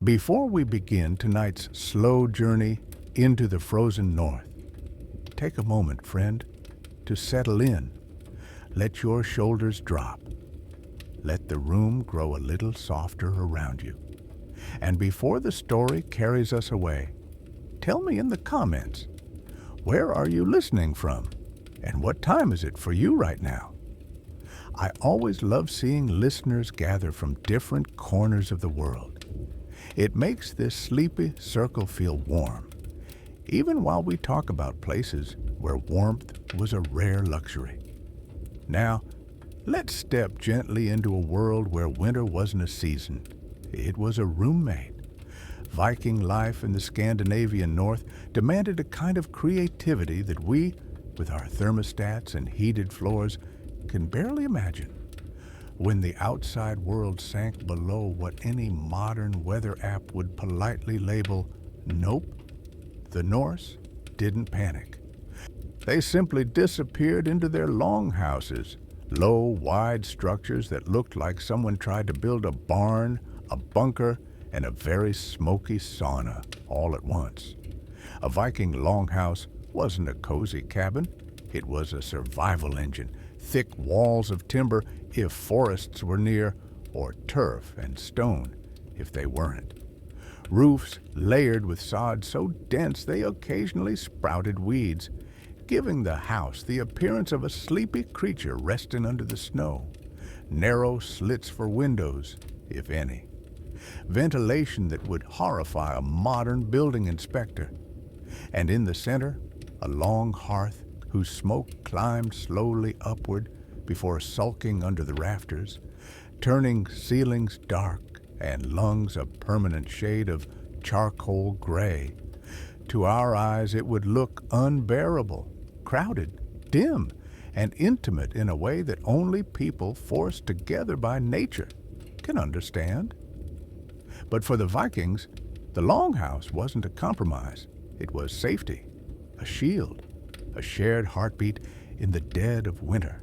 Before we begin tonight's slow journey into the frozen north, take a moment, friend, to settle in. Let your shoulders drop. Let the room grow a little softer around you. And before the story carries us away, tell me in the comments, where are you listening from? And what time is it for you right now? I always love seeing listeners gather from different corners of the world. It makes this sleepy circle feel warm, even while we talk about places where warmth was a rare luxury. Now, let's step gently into a world where winter wasn't a season. It was a roommate. Viking life in the Scandinavian north demanded a kind of creativity that we, with our thermostats and heated floors, can barely imagine. When the outside world sank below what any modern weather app would politely label nope, the Norse didn't panic. They simply disappeared into their longhouses, low, wide structures that looked like someone tried to build a barn, a bunker, and a very smoky sauna all at once. A Viking longhouse wasn't a cozy cabin. It was a survival engine, thick walls of timber if forests were near, or turf and stone if they weren't. Roofs layered with sod so dense they occasionally sprouted weeds, giving the house the appearance of a sleepy creature resting under the snow. Narrow slits for windows, if any. Ventilation that would horrify a modern building inspector. And in the center, a long hearth whose smoke climbed slowly upward before sulking under the rafters, turning ceilings dark and lungs a permanent shade of charcoal gray. To our eyes, it would look unbearable, crowded, dim, and intimate in a way that only people forced together by nature can understand. But for the Vikings, the longhouse wasn't a compromise. It was safety, a shield, a shared heartbeat in the dead of winter.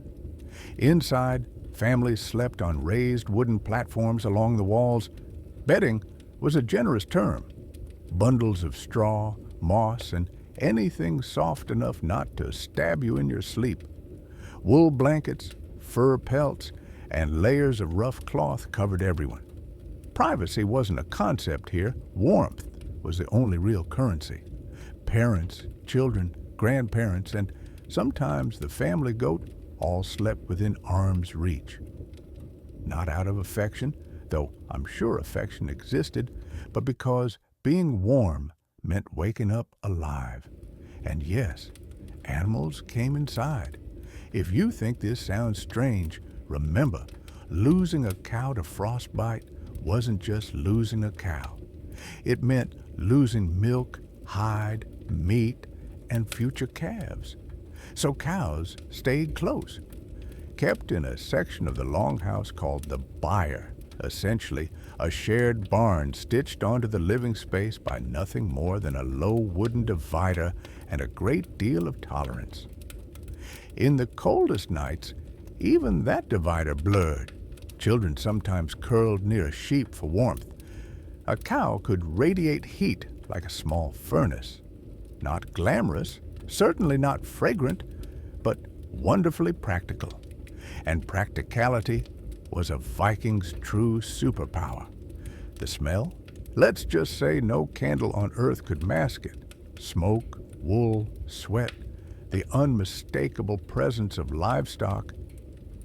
Inside, families slept on raised wooden platforms along the walls. Bedding was a generous term. Bundles of straw, moss, and anything soft enough not to stab you in your sleep. Wool blankets, fur pelts, and layers of rough cloth covered everyone. Privacy wasn't a concept here. Warmth was the only real currency. Parents, children, grandparents, and sometimes the family goat all slept within arm's reach. Not out of affection, though I'm sure affection existed, but because being warm meant waking up alive. And yes, animals came inside. If you think this sounds strange, remember, losing a cow to frostbite wasn't just losing a cow. It meant losing milk, hide, meat, and future calves. So cows stayed close, kept in a section of the longhouse called the byre, essentially a shared barn stitched onto the living space by nothing more than a low wooden divider and a great deal of tolerance. In the coldest nights, even that divider blurred. Children sometimes curled near a sheep for warmth. A cow could radiate heat like a small furnace. Not glamorous, certainly not fragrant, but wonderfully practical. And practicality was a Viking's true superpower. The smell? Let's just say no candle on earth could mask it. Smoke, wool, sweat, the unmistakable presence of livestock,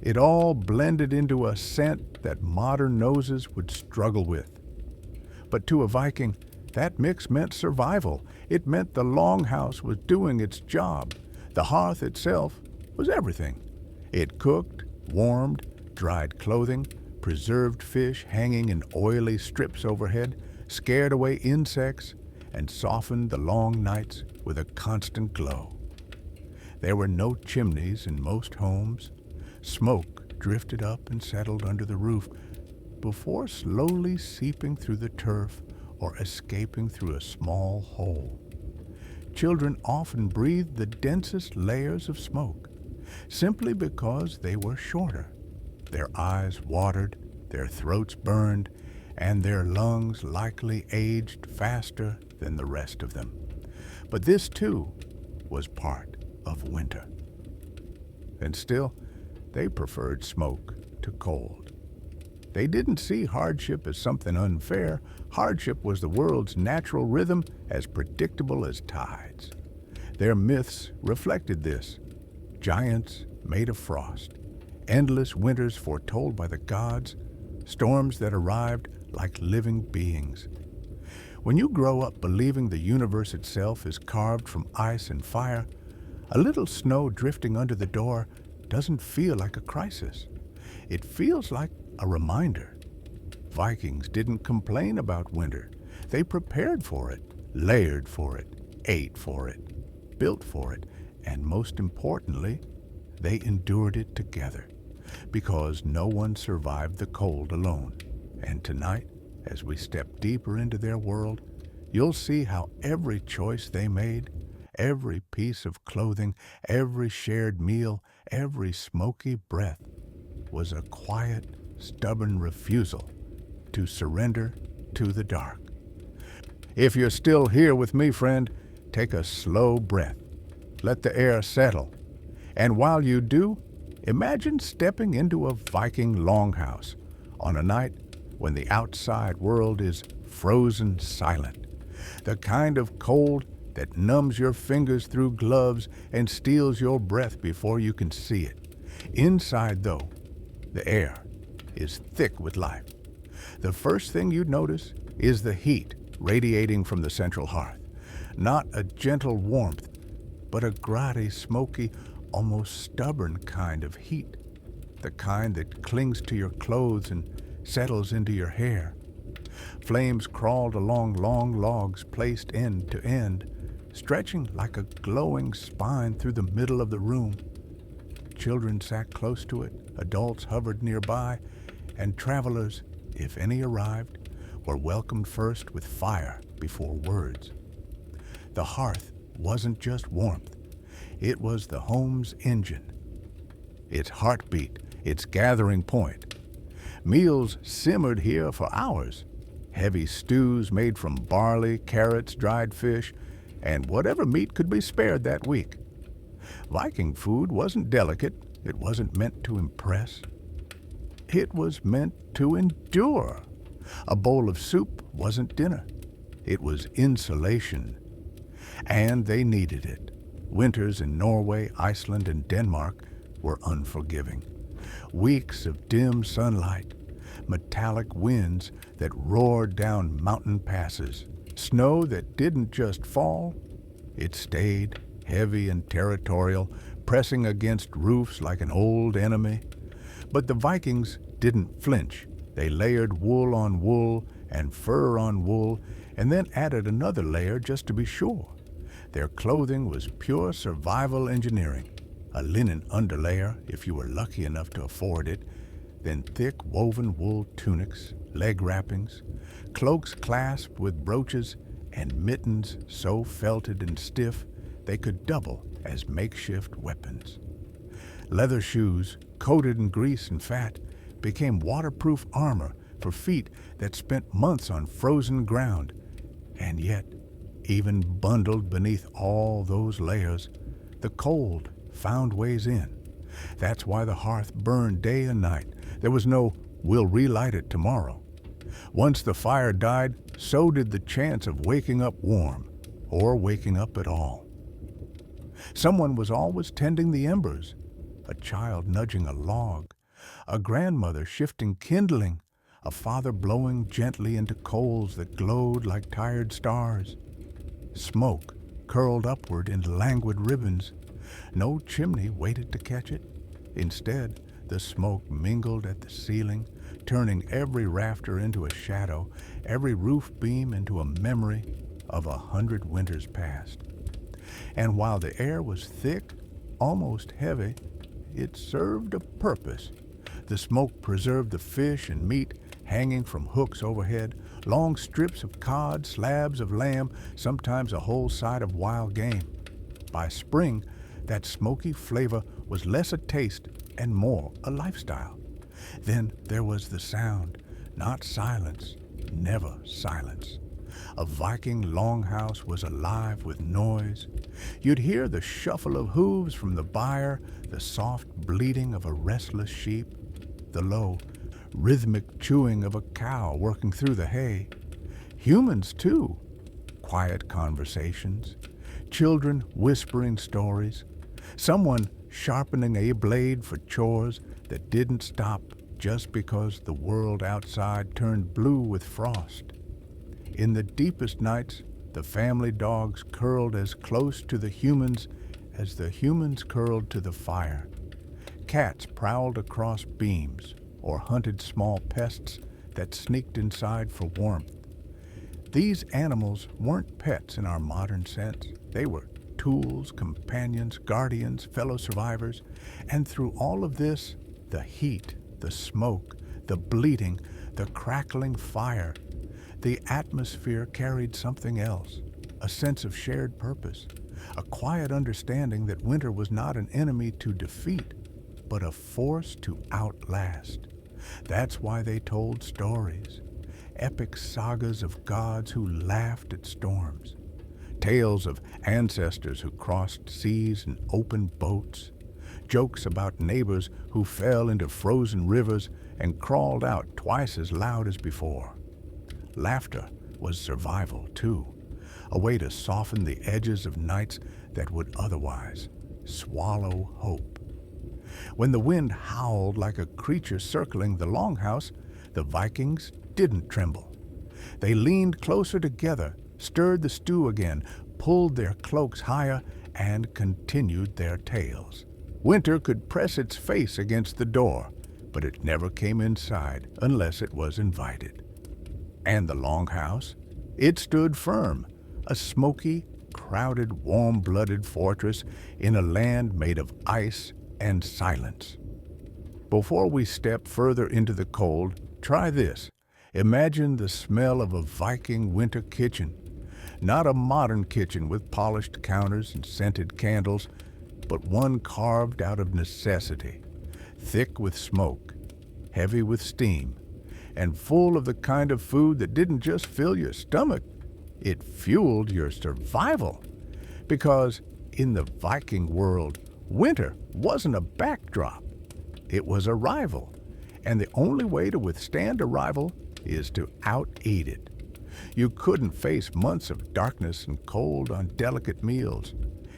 it all blended into a scent that modern noses would struggle with. But to a Viking, that mix meant survival. It meant the longhouse was doing its job. The hearth itself was everything. It cooked, warmed, dried clothing, preserved fish hanging in oily strips overhead, scared away insects, and softened the long nights with a constant glow. There were no chimneys in most homes. Smoke drifted up and settled under the roof before slowly seeping through the turf or escaping through a small hole. Children often breathed the densest layers of smoke, simply because they were shorter. Their eyes watered, their throats burned, and their lungs likely aged faster than the rest of them. But this, too, was part of winter. And still, they preferred smoke to cold. They didn't see hardship as something unfair. Hardship was the world's natural rhythm, as predictable as tides. Their myths reflected this. Giants made of frost, endless winters foretold by the gods, storms that arrived like living beings. When you grow up believing the universe itself is carved from ice and fire, a little snow drifting under the door doesn't feel like a crisis. It feels like a reminder. Vikings didn't complain about winter. They prepared for it, layered for it, ate for it, built for it, and most importantly, they endured it together, because no one survived the cold alone. And tonight, as we step deeper into their world, you'll see how every choice they made, every piece of clothing, every shared meal, every smoky breath was a quiet, stubborn refusal to surrender to the dark. If you're still here with me, friend, take a slow breath. Let the air settle. And while you do, imagine stepping into a Viking longhouse on a night when the outside world is frozen silent. The kind of cold that numbs your fingers through gloves and steals your breath before you can see it. Inside, though, the air is thick with life. The first thing you'd notice is the heat radiating from the central hearth. Not a gentle warmth, but a grotty, smoky, almost stubborn kind of heat. The kind that clings to your clothes and settles into your hair. Flames crawled along long logs placed end to end, stretching like a glowing spine through the middle of the room. Children sat close to it, adults hovered nearby, and travelers, if any arrived, were welcomed first with fire before words. The hearth wasn't just warmth, it was the home's engine, its heartbeat, its gathering point. Meals simmered here for hours. Heavy stews made from barley, carrots, dried fish, and whatever meat could be spared that week. Viking food wasn't delicate. It wasn't meant to impress. It was meant to endure. A bowl of soup wasn't dinner. It was insulation. And they needed it. Winters in Norway, Iceland, and Denmark were unforgiving. Weeks of dim sunlight, metallic winds that roared down mountain passes, snow that didn't just fall, it stayed, heavy and territorial, pressing against roofs like an old enemy. But the Vikings didn't flinch. They layered wool on wool and fur on wool, and then added another layer just to be sure. Their clothing was pure survival engineering. A linen underlayer, if you were lucky enough to afford it, then thick woven wool tunics, leg wrappings, cloaks clasped with brooches, and mittens so felted and stiff they could double as makeshift weapons. Leather shoes, coated in grease and fat, became waterproof armor for feet that spent months on frozen ground. And yet, even bundled beneath all those layers, the cold found ways in. That's why the hearth burned day and night. There was no, we'll relight it tomorrow. Once the fire died, so did the chance of waking up warm, or waking up at all. Someone was always tending the embers, a child nudging a log, a grandmother shifting kindling, a father blowing gently into coals that glowed like tired stars. Smoke curled upward in languid ribbons. No chimney waited to catch it. Instead, the smoke mingled at the ceiling, turning every rafter into a shadow, every roof beam into a memory of 100 winters past. And while the air was thick, almost heavy, it served a purpose. The smoke preserved the fish and meat hanging from hooks overhead, long strips of cod, slabs of lamb, sometimes a whole side of wild game. By spring, that smoky flavor was less a taste and more a lifestyle. Then there was the sound, not silence, never silence. A Viking longhouse was alive with noise. You'd hear the shuffle of hooves from the byre, the soft bleating of a restless sheep, the low, rhythmic chewing of a cow working through the hay. Humans, too. Quiet conversations, children whispering stories, someone sharpening a blade for chores that didn't stop just because the world outside turned blue with frost. In the deepest nights, the family dogs curled as close to the humans as the humans curled to the fire. Cats prowled across beams or hunted small pests that sneaked inside for warmth. These animals weren't pets in our modern sense. They were tools, companions, guardians, fellow survivors. And through all of this, the heat, the smoke, the bleating, the crackling fire, the atmosphere carried something else, a sense of shared purpose, a quiet understanding that winter was not an enemy to defeat, but a force to outlast. That's why they told stories, epic sagas of gods who laughed at storms, tales of ancestors who crossed seas in open boats, jokes about neighbors who fell into frozen rivers and crawled out twice as loud as before. Laughter was survival, too, a way to soften the edges of nights that would otherwise swallow hope. When the wind howled like a creature circling the longhouse, the Vikings didn't tremble. They leaned closer together, stirred the stew again, pulled their cloaks higher, and continued their tales. Winter could press its face against the door, but it never came inside unless it was invited. And the longhouse? It stood firm, a smoky, crowded, warm-blooded fortress in a land made of ice and silence. Before we step further into the cold, try this. Imagine the smell of a Viking winter kitchen. Not a modern kitchen with polished counters and scented candles, but one carved out of necessity, thick with smoke, heavy with steam, and full of the kind of food that didn't just fill your stomach, it fueled your survival. Because in the Viking world, winter wasn't a backdrop, it was arrival. And the only way to withstand arrival is to out-eat it. You couldn't face months of darkness and cold on delicate meals.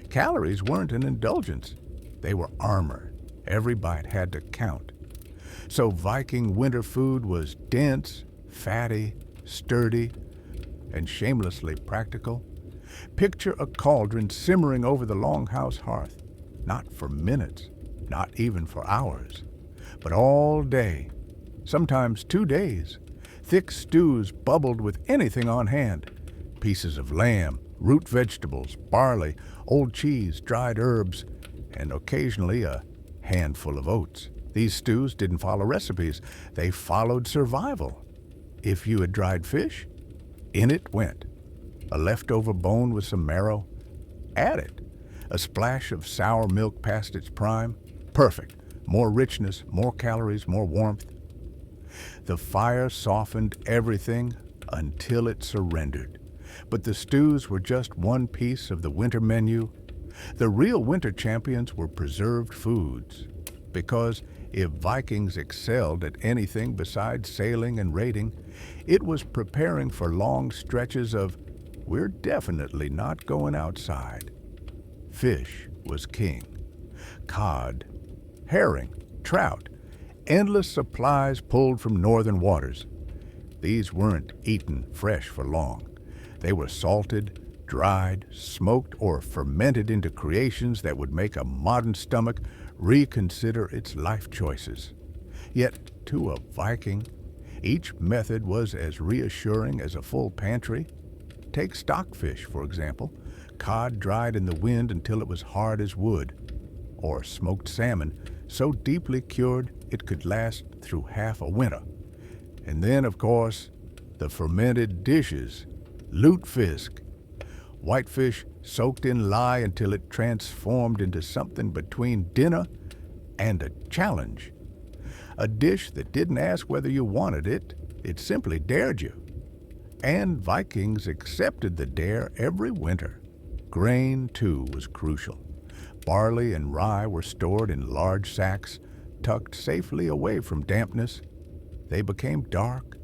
Calories weren't an indulgence, they were armor. Every bite had to count. So Viking winter food was dense, fatty, sturdy, and shamelessly practical. Picture a cauldron simmering over the longhouse hearth, not for minutes, not even for hours, but all day, sometimes 2 days. Thick stews bubbled with anything on hand, pieces of lamb, root vegetables, barley, old cheese, dried herbs, and occasionally a handful of oats. These stews didn't follow recipes, they followed survival. If you had dried fish, in it went. A leftover bone with some marrow, add it. A splash of sour milk past its prime, perfect. More richness, more calories, more warmth. The fire softened everything until it surrendered. But the stews were just one piece of the winter menu. The real winter champions were preserved foods. Because if Vikings excelled at anything besides sailing and raiding, it was preparing for long stretches of, we're definitely not going outside. Fish was king. Cod, herring, trout, endless supplies pulled from northern waters. These weren't eaten fresh for long. They were salted, dried, smoked, or fermented into creations that would make a modern stomach reconsider its life choices. Yet, to a Viking, each method was as reassuring as a full pantry. Take stockfish, for example, cod dried in the wind until it was hard as wood, or smoked salmon so deeply cured it could last through half a winter. And then, of course, the fermented dishes, lutefisk, whitefish soaked in lye until it transformed into something between dinner and a challenge. A dish that didn't ask whether you wanted it, it simply dared you. And Vikings accepted the dare every winter. Grain, too, was crucial. Barley and rye were stored in large sacks, tucked safely away from dampness. They became dark,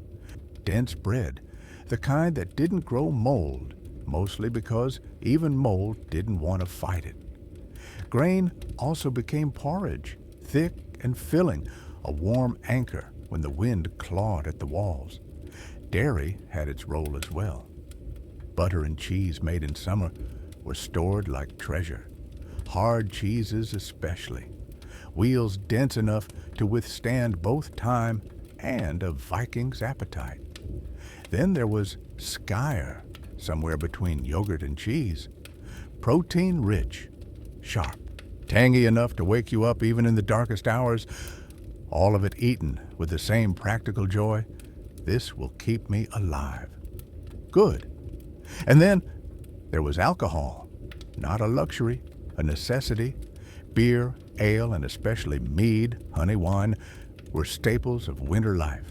dense bread, the kind that didn't grow mold, mostly because even mold didn't want to fight it. Grain also became porridge, thick and filling, a warm anchor when the wind clawed at the walls. Dairy had its role as well. Butter and cheese made in summer were stored like treasure. Hard cheeses especially. Wheels dense enough to withstand both time and a Viking's appetite. Then there was skyr, somewhere between yogurt and cheese. Protein-rich, sharp, tangy enough to wake you up even in the darkest hours, all of it eaten with the same practical joy. This will keep me alive. Good. And then there was alcohol, not a luxury, a necessity. Beer, ale, and especially mead, honey wine, were staples of winter life.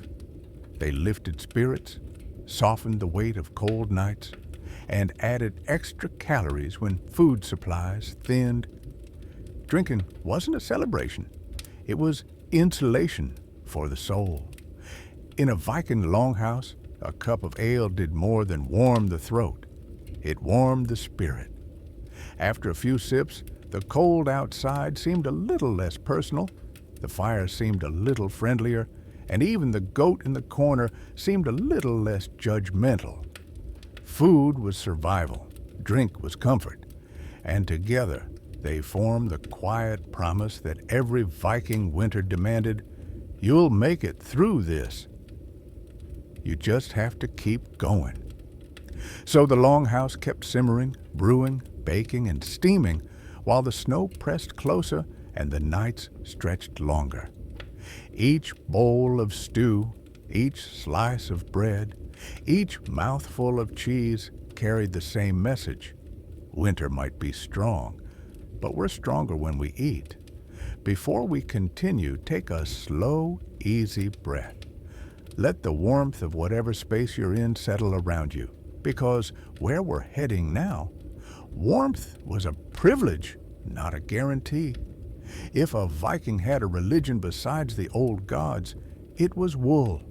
They lifted spirits, softened the weight of cold nights, and added extra calories when food supplies thinned. Drinking wasn't a celebration. It was insulation for the soul. In a Viking longhouse, a cup of ale did more than warm the throat. It warmed the spirit. After a few sips, the cold outside seemed a little less personal, the fire seemed a little friendlier, and even the goat in the corner seemed a little less judgmental. Food was survival, drink was comfort, and together they formed the quiet promise that every Viking winter demanded, "You'll make it through this. You just have to keep going." So the longhouse kept simmering, brewing, baking, and steaming while the snow pressed closer and the nights stretched longer. Each bowl of stew, each slice of bread, each mouthful of cheese carried the same message. Winter might be strong, but we're stronger when we eat. Before we continue, take a slow, easy breath. Let the warmth of whatever space you're in settle around you, because where we're heading now, warmth was a privilege, not a guarantee. If a Viking had a religion besides the old gods, it was wool.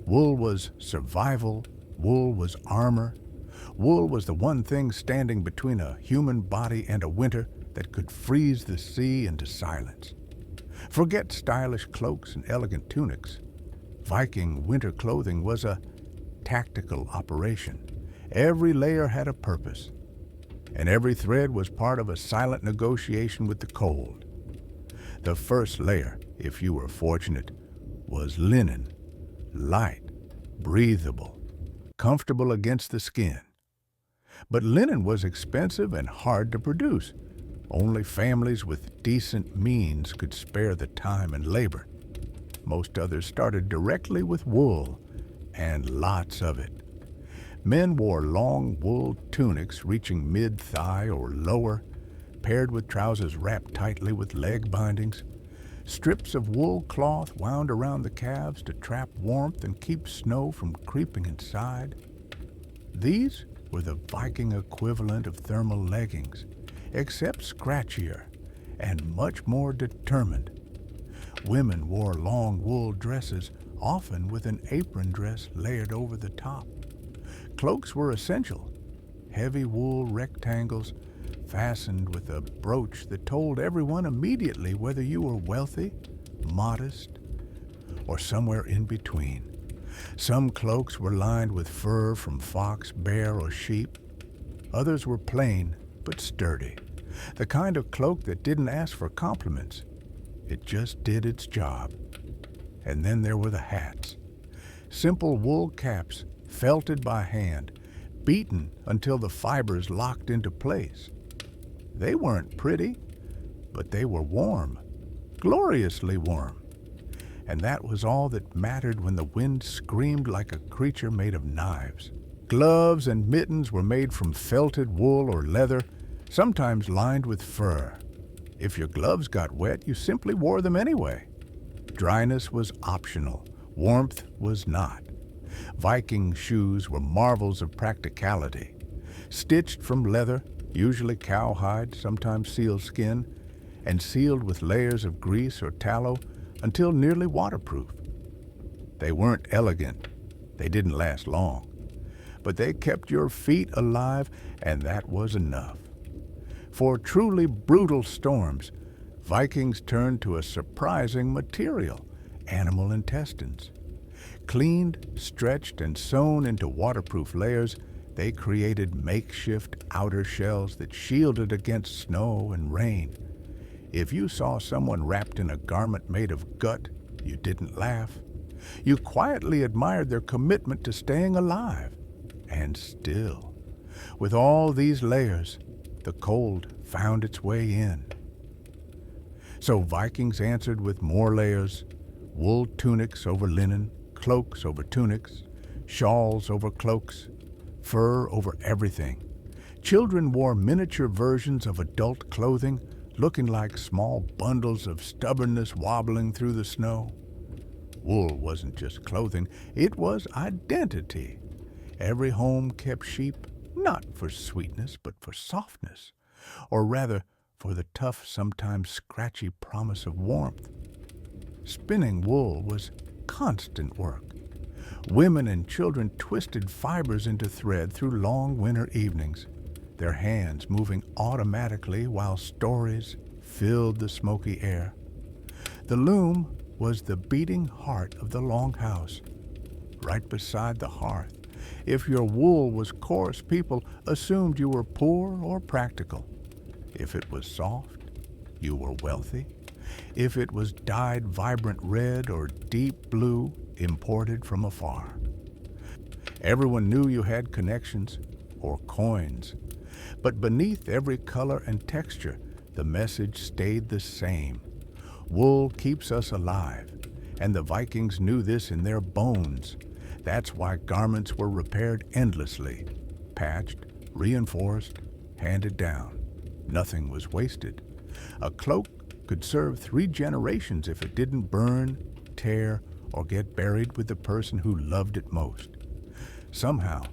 Wool was survival. Wool was armor. Wool was the one thing standing between a human body and a winter that could freeze the sea into silence. Forget stylish cloaks and elegant tunics. Viking winter clothing was a tactical operation. Every layer had a purpose, and every thread was part of a silent negotiation with the cold. The first layer, if you were fortunate, was linen, light, breathable, comfortable against the skin. But linen was expensive and hard to produce. Only families with decent means could spare the time and labor. Most others started directly with wool, and lots of it. Men wore long wool tunics reaching mid-thigh or lower, paired with trousers wrapped tightly with leg bindings. Strips of wool cloth wound around the calves to trap warmth and keep snow from creeping inside. These were the Viking equivalent of thermal leggings, except scratchier and much more determined. Women wore long wool dresses, often with an apron dress layered over the top. Cloaks were essential, heavy wool rectangles fastened with a brooch that told everyone immediately whether you were wealthy, modest, or somewhere in between. Some cloaks were lined with fur from fox, bear, or sheep. Others were plain but sturdy, the kind of cloak that didn't ask for compliments. It just did its job. And then there were the hats. Simple wool caps, felted by hand, beaten until the fibers locked into place. They weren't pretty, but they were warm, gloriously warm. And that was all that mattered when the wind screamed like a creature made of knives. Gloves and mittens were made from felted wool or leather, sometimes lined with fur. If your gloves got wet, you simply wore them anyway. Dryness was optional. Warmth was not. Viking shoes were marvels of practicality. Stitched from leather, usually cowhide, sometimes sealskin, and sealed with layers of grease or tallow until nearly waterproof. They weren't elegant. They didn't last long. But they kept your feet alive, and that was enough. For truly brutal storms, Vikings turned to a surprising material, animal intestines. Cleaned, stretched, and sewn into waterproof layers, they created makeshift outer shells that shielded against snow and rain. If you saw someone wrapped in a garment made of gut, you didn't laugh. You quietly admired their commitment to staying alive. And still, with all these layers, the cold found its way in. So Vikings answered with more layers: wool tunics over linen, cloaks over tunics, shawls over cloaks, fur over everything. Children wore miniature versions of adult clothing, looking like small bundles of stubbornness wobbling through the snow. Wool wasn't just clothing, it was identity. Every home kept sheep, not for sweetness, but for softness, or rather, for the tough, sometimes scratchy promise of warmth. Spinning wool was constant work. Women and children twisted fibers into thread through long winter evenings, their hands moving automatically while stories filled the smoky air. The loom was the beating heart of the longhouse, right beside the hearth. If your wool was coarse, people assumed you were poor or practical. If it was soft, you were wealthy. If it was dyed vibrant red or deep blue, imported from afar. Everyone knew you had connections or coins. But beneath every color and texture, the message stayed the same. Wool keeps us alive, and the Vikings knew this in their bones. That's why garments were repaired endlessly, patched, reinforced, handed down. Nothing was wasted. A cloak could serve 3 generations if it didn't burn, tear, or get buried with the person who loved it most. Somehow,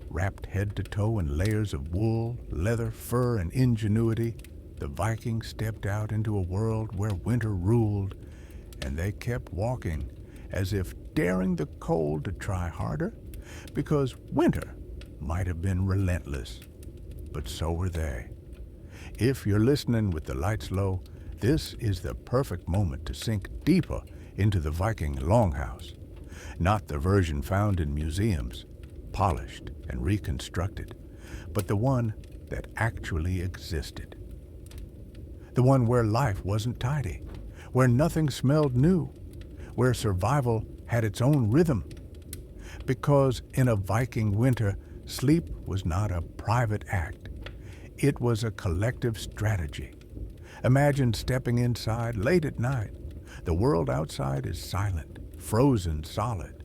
wrapped head to toe in layers of wool, leather, fur, and ingenuity, the Vikings stepped out into a world where winter ruled, and they kept walking, as if daring the cold to try harder, because winter might have been relentless, but so were they. If you're listening with the lights low, this is the perfect moment to sink deeper into the Viking longhouse, not the version found in museums, polished and reconstructed, but the one that actually existed. The one where life wasn't tidy, where nothing smelled new, where survival had its own rhythm. Because in a Viking winter, sleep was not a private act. It was a collective strategy. Imagine stepping inside late at night. The world outside is silent, frozen solid.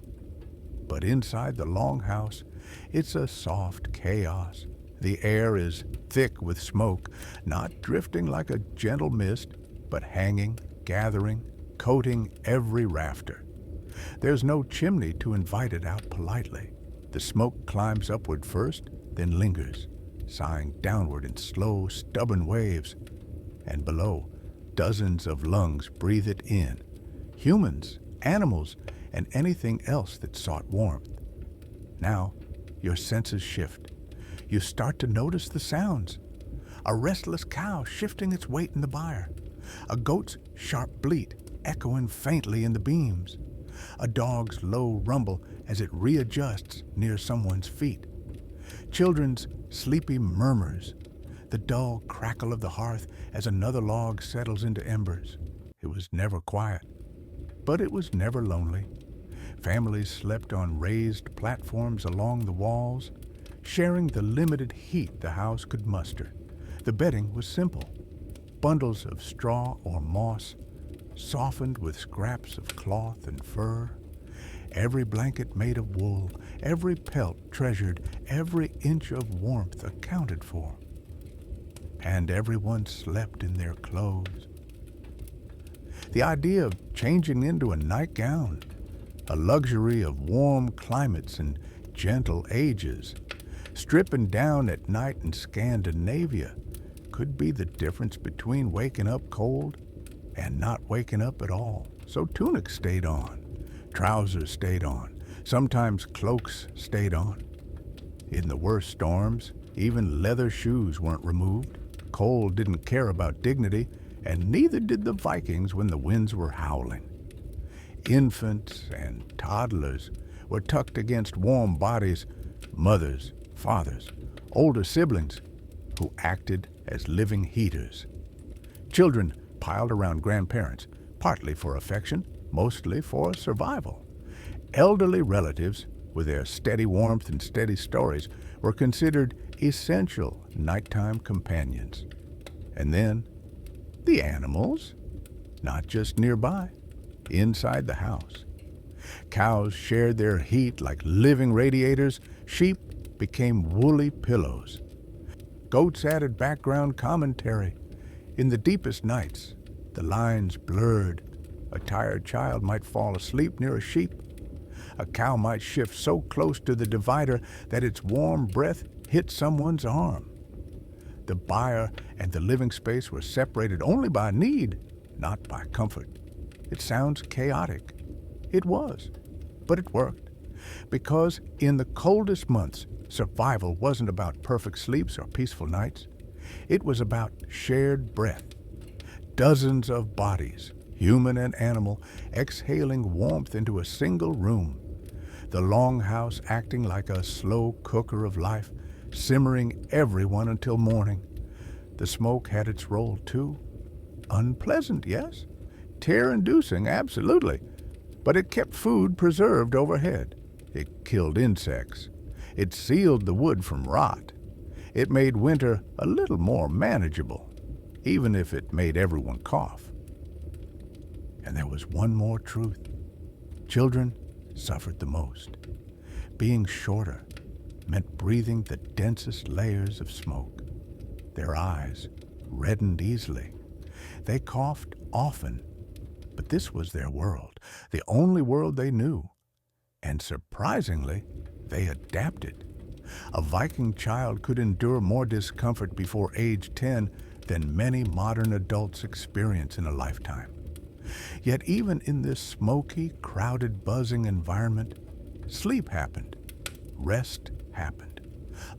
But inside the longhouse, it's a soft chaos. The air is thick with smoke, not drifting like a gentle mist, but hanging, gathering, coating every rafter. There's no chimney to invite it out politely. The smoke climbs upward first, then lingers, sighing downward in slow, stubborn waves. And below, dozens of lungs breathe it in. Humans, animals, and anything else that sought warmth. Now, your senses shift. You start to notice the sounds. A restless cow shifting its weight in the byre. A goat's sharp bleat echoing faintly in the beams. A dog's low rumble as it readjusts near someone's feet. Children's sleepy murmurs. The dull crackle of the hearth as another log settles into embers. It was never quiet, but it was never lonely. Families slept on raised platforms along the walls, sharing the limited heat the house could muster. The bedding was simple. Bundles of straw or moss, softened with scraps of cloth and fur. Every blanket made of wool, every pelt treasured, every inch of warmth accounted for. And everyone slept in their clothes. The idea of changing into a nightgown, a luxury of warm climates and gentle ages. Stripping down at night in Scandinavia could be the difference between waking up cold and not waking up at all. So tunics stayed on, trousers stayed on, sometimes cloaks stayed on. In the worst storms, even leather shoes weren't removed. Cold didn't care about dignity, and neither did the Vikings when the winds were howling. Infants and toddlers were tucked against warm bodies, mothers, fathers, older siblings who acted as living heaters. Children piled around grandparents, partly for affection, mostly for survival. Elderly relatives, with their steady warmth and steady stories, were considered essential nighttime companions. And then, the animals, not just nearby, inside the house. Cows shared their heat like living radiators. Sheep became woolly pillows. Goats added background commentary. In the deepest nights, the lines blurred. A tired child might fall asleep near a sheep. A cow might shift so close to the divider that its warm breath hit someone's arm. The byre and the living space were separated only by need, not by comfort. It sounds chaotic. It was, but it worked. Because in the coldest months, survival wasn't about perfect sleeps or peaceful nights. It was about shared breath. Dozens of bodies, human and animal, exhaling warmth into a single room. The longhouse acting like a slow cooker of life, simmering everyone until morning. The smoke had its role too. Unpleasant, yes. Tear-inducing, absolutely. But it kept food preserved overhead. It killed insects. It sealed the wood from rot. It made winter a little more manageable, even if it made everyone cough. And there was one more truth. Children suffered the most. Being shorter meant breathing the densest layers of smoke. Their eyes reddened easily. They coughed often, but this was their world, the only world they knew. And surprisingly, they adapted. A Viking child could endure more discomfort before age 10 than many modern adults experience in a lifetime. Yet even in this smoky, crowded, buzzing environment, sleep happened. Rest happened.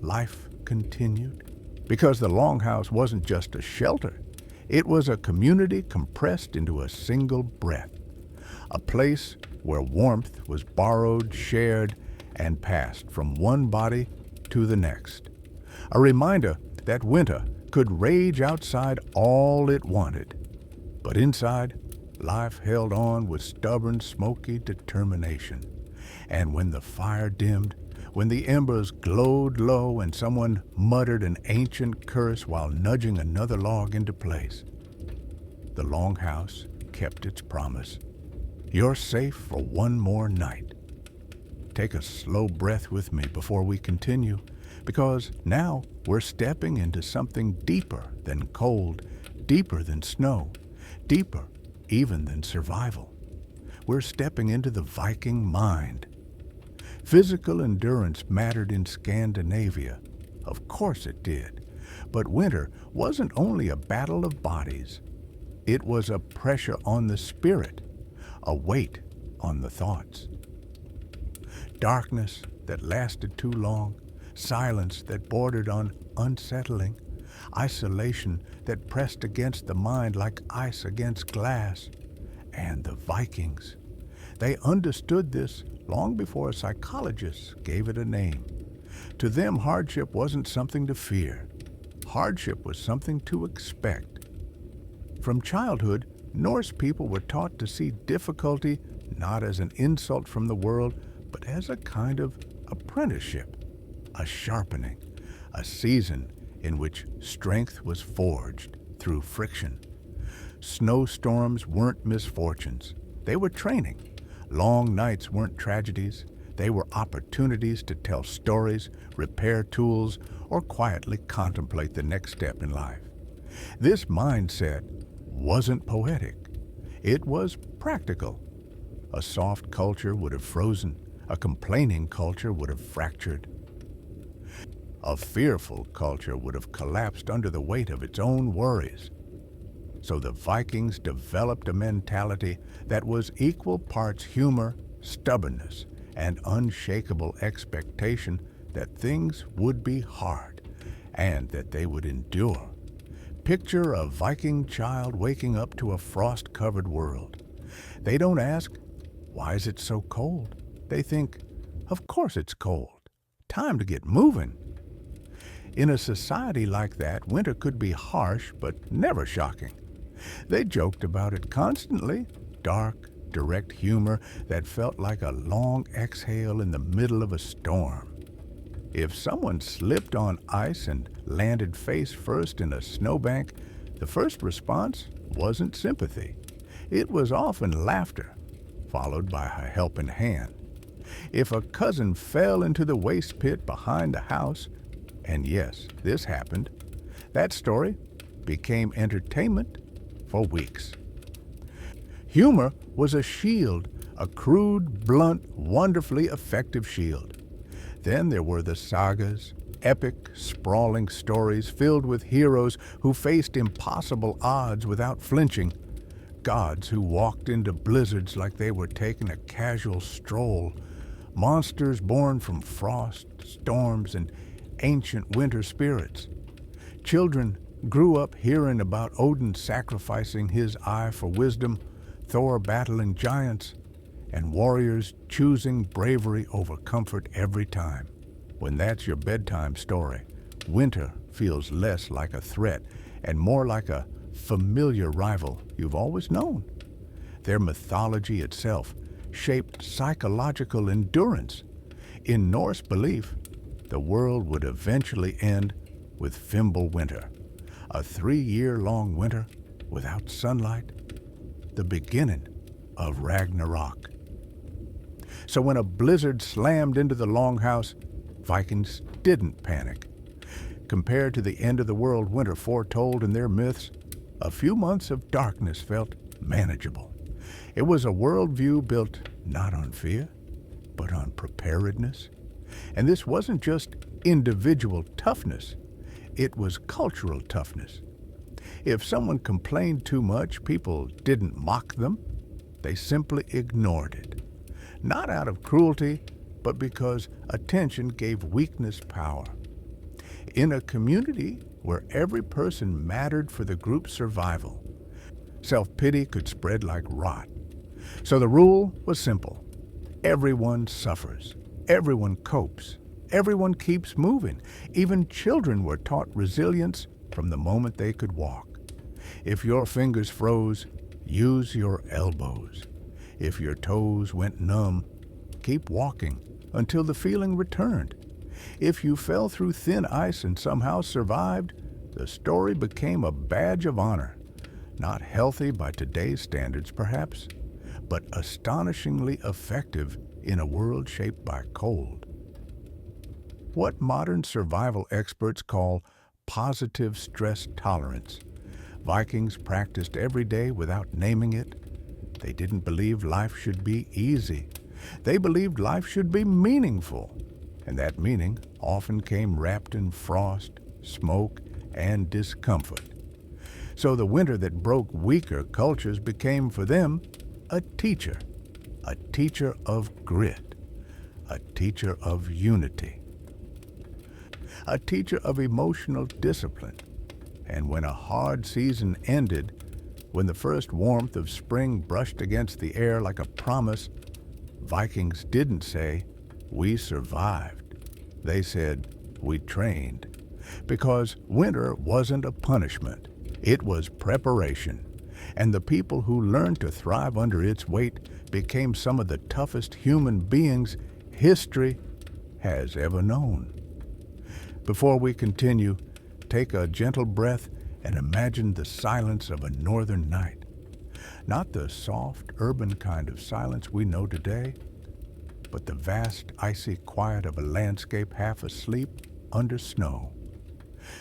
Life continued. Because the longhouse wasn't just a shelter. It was a community compressed into a single breath. A place where warmth was borrowed, shared, and passed from one body to the next. A reminder that winter could rage outside all it wanted. But inside, life held on with stubborn, smoky determination. And when the fire dimmed, when the embers glowed low and someone muttered an ancient curse while nudging another log into place, the longhouse kept its promise. You're safe for one more night. Take a slow breath with me before we continue, because now we're stepping into something deeper than cold, deeper than snow, deeper even than survival. We're stepping into the Viking mind. Physical endurance mattered in Scandinavia. Of course it did. But winter wasn't only a battle of bodies. It was a pressure on the spirit, a weight on the thoughts. Darkness that lasted too long, silence that bordered on unsettling, isolation that pressed against the mind like ice against glass. And the Vikings, they understood this long before psychologists gave it a name. To them, hardship wasn't something to fear. Hardship was something to expect. From childhood, Norse people were taught to see difficulty not as an insult from the world, but as a kind of apprenticeship, a sharpening, a season in which strength was forged through friction. Snowstorms weren't misfortunes. They were training. Long nights weren't tragedies. They were opportunities to tell stories, repair tools, or quietly contemplate the next step in life. This mindset wasn't poetic. It was practical. A soft culture would have frozen. A complaining culture would have fractured. A fearful culture would have collapsed under the weight of its own worries. So the Vikings developed a mentality that was equal parts humor, stubbornness, and unshakable expectation that things would be hard and that they would endure. Picture a Viking child waking up to a frost-covered world. They don't ask, "Why is it so cold?" They think, "Of course it's cold. Time to get moving." In a society like that, winter could be harsh but never shocking. They joked about it constantly, dark, direct humor that felt like a long exhale in the middle of a storm. If someone slipped on ice and landed face first in a snowbank, the first response wasn't sympathy. It was often laughter, followed by a helping hand. If a cousin fell into the waste pit behind the house, and yes, this happened, that story became entertainment for weeks. Humor was a shield, a crude, blunt, wonderfully effective shield. Then there were the sagas, epic, sprawling stories filled with heroes who faced impossible odds without flinching, gods who walked into blizzards like they were taking a casual stroll, monsters born from frost, storms, and ancient winter spirits. Children grew up hearing about Odin sacrificing his eye for wisdom, Thor battling giants, and warriors choosing bravery over comfort every time. When that's your bedtime story, winter feels less like a threat and more like a familiar rival you've always known. Their mythology itself shaped psychological endurance. In Norse belief, the world would eventually end with Fimbulwinter, a 3-year-long winter without sunlight, the beginning of Ragnarok. So when a blizzard slammed into the longhouse, Vikings didn't panic. Compared to the end-of-the-world winter foretold in their myths, a few months of darkness felt manageable. It was a worldview built not on fear, but on preparedness. And this wasn't just individual toughness, it was cultural toughness. If someone complained too much, people didn't mock them, they simply ignored it. Not out of cruelty, but because attention gave weakness power. In a community where every person mattered for the group's survival, self-pity could spread like rot. So the rule was simple. Everyone suffers. Everyone copes. Everyone keeps moving. Even children were taught resilience from the moment they could walk. If your fingers froze, use your elbows. If your toes went numb, keep walking until the feeling returned. If you fell through thin ice and somehow survived, the story became a badge of honor. Not healthy by today's standards, perhaps, but astonishingly effective in a world shaped by cold. What modern survival experts call positive stress tolerance, Vikings practiced every day without naming it. They didn't believe life should be easy. They believed life should be meaningful, and that meaning often came wrapped in frost, smoke, and discomfort. So the winter that broke weaker cultures became for them a teacher of grit, a teacher of unity, a teacher of emotional discipline. And when a hard season ended, when the first warmth of spring brushed against the air like a promise, Vikings didn't say, "We survived." They said, "We trained." Because winter wasn't a punishment. It was preparation. And the people who learned to thrive under its weight became some of the toughest human beings history has ever known. Before we continue, take a gentle breath and imagine the silence of a northern night. Not the soft, urban kind of silence we know today, but the vast, icy quiet of a landscape half asleep under snow.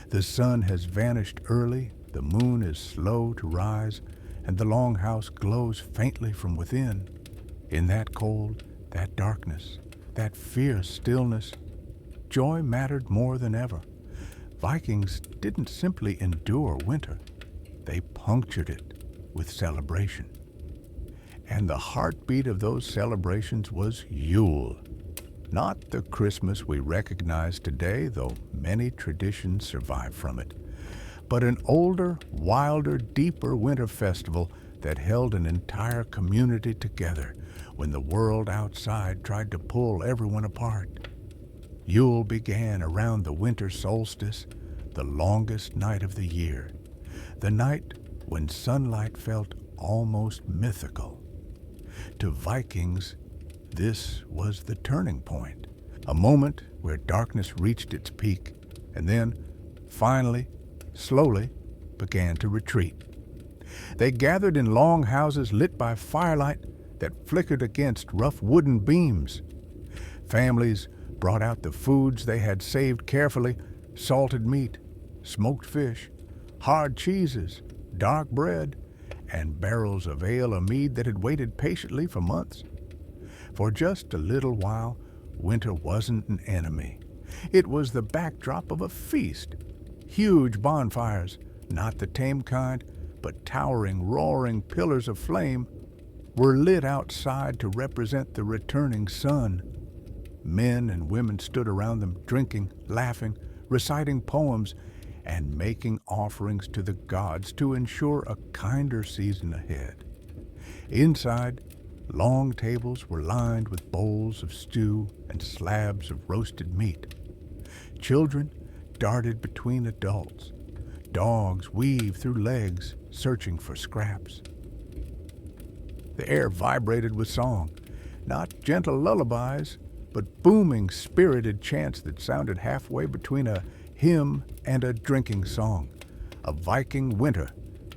The sun has vanished early, the moon is slow to rise, and the longhouse glows faintly from within. In that cold, that darkness, that fierce stillness, joy mattered more than ever. Vikings didn't simply endure winter, they punctured it with celebration. And the heartbeat of those celebrations was Yule. Not the Christmas we recognize today, though many traditions survive from it, but an older, wilder, deeper winter festival that held an entire community together when the world outside tried to pull everyone apart. Yule began around the winter solstice, the longest night of the year, the night when sunlight felt almost mythical. To Vikings, this was the turning point, a moment where darkness reached its peak and then, finally, slowly, began to retreat. They gathered in longhouses lit by firelight that flickered against rough wooden beams. Families brought out the foods they had saved carefully: salted meat, smoked fish, hard cheeses, dark bread, and barrels of ale or mead that had waited patiently for months. For just a little while, winter wasn't an enemy. It was the backdrop of a feast. Huge bonfires, not the tame kind, but towering, roaring pillars of flame, were lit outside to represent the returning sun. Men and women stood around them, drinking, laughing, reciting poems, and making offerings to the gods to ensure a kinder season ahead. Inside, long tables were lined with bowls of stew and slabs of roasted meat. Children darted between adults. Dogs weaved through legs, searching for scraps. The air vibrated with song, not gentle lullabies, but booming, spirited chants that sounded halfway between a hymn and a drinking song. A Viking winter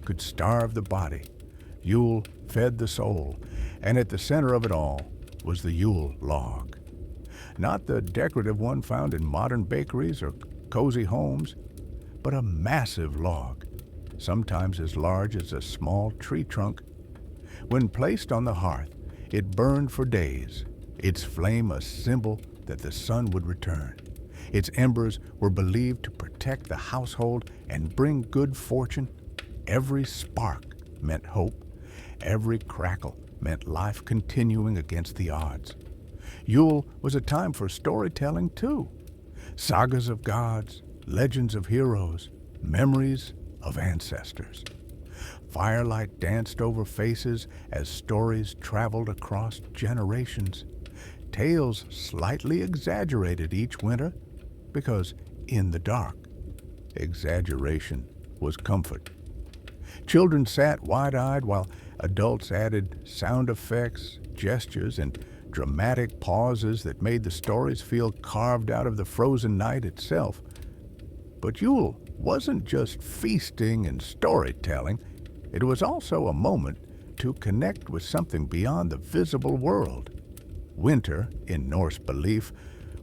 could starve the body. Yule fed the soul, and at the center of it all was the Yule log. Not the decorative one found in modern bakeries or cozy homes, but a massive log, sometimes as large as a small tree trunk. When placed on the hearth, it burned for days, its flame a symbol that the sun would return. Its embers were believed to protect the household and bring good fortune. Every spark meant hope. Every crackle meant life continuing against the odds. Yule was a time for storytelling, too. Sagas of gods, legends of heroes, memories of ancestors. Firelight danced over faces as stories traveled across generations. Tales slightly exaggerated each winter because, in the dark, exaggeration was comfort. Children sat wide-eyed while adults added sound effects, gestures, and dramatic pauses that made the stories feel carved out of the frozen night itself. But Yule wasn't just feasting and storytelling. It was also a moment to connect with something beyond the visible world. Winter, in Norse belief,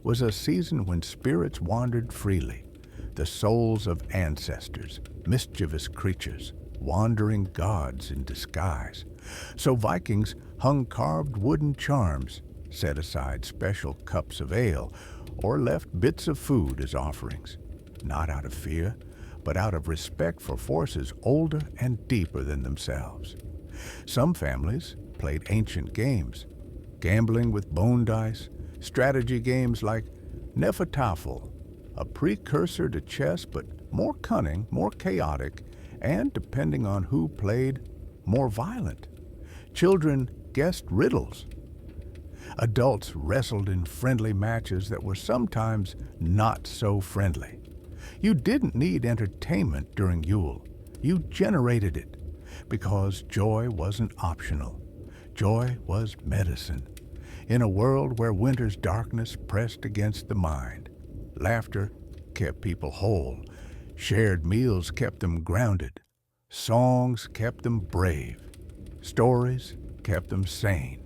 was a season when spirits wandered freely, the souls of ancestors, mischievous creatures, wandering gods in disguise. So Vikings hung carved wooden charms, set aside special cups of ale, or left bits of food as offerings, not out of fear, but out of respect for forces older and deeper than themselves. Some families played ancient games, gambling with bone dice, strategy games like Nefertafel, a precursor to chess but more cunning, more chaotic, and, depending on who played, more violent. Children guessed riddles. Adults wrestled in friendly matches that were sometimes not so friendly. You didn't need entertainment during Yule. You generated it, because joy wasn't optional. Joy was medicine. In a world where winter's darkness pressed against the mind, laughter kept people whole. Shared meals kept them grounded. Songs kept them brave. Stories kept them sane.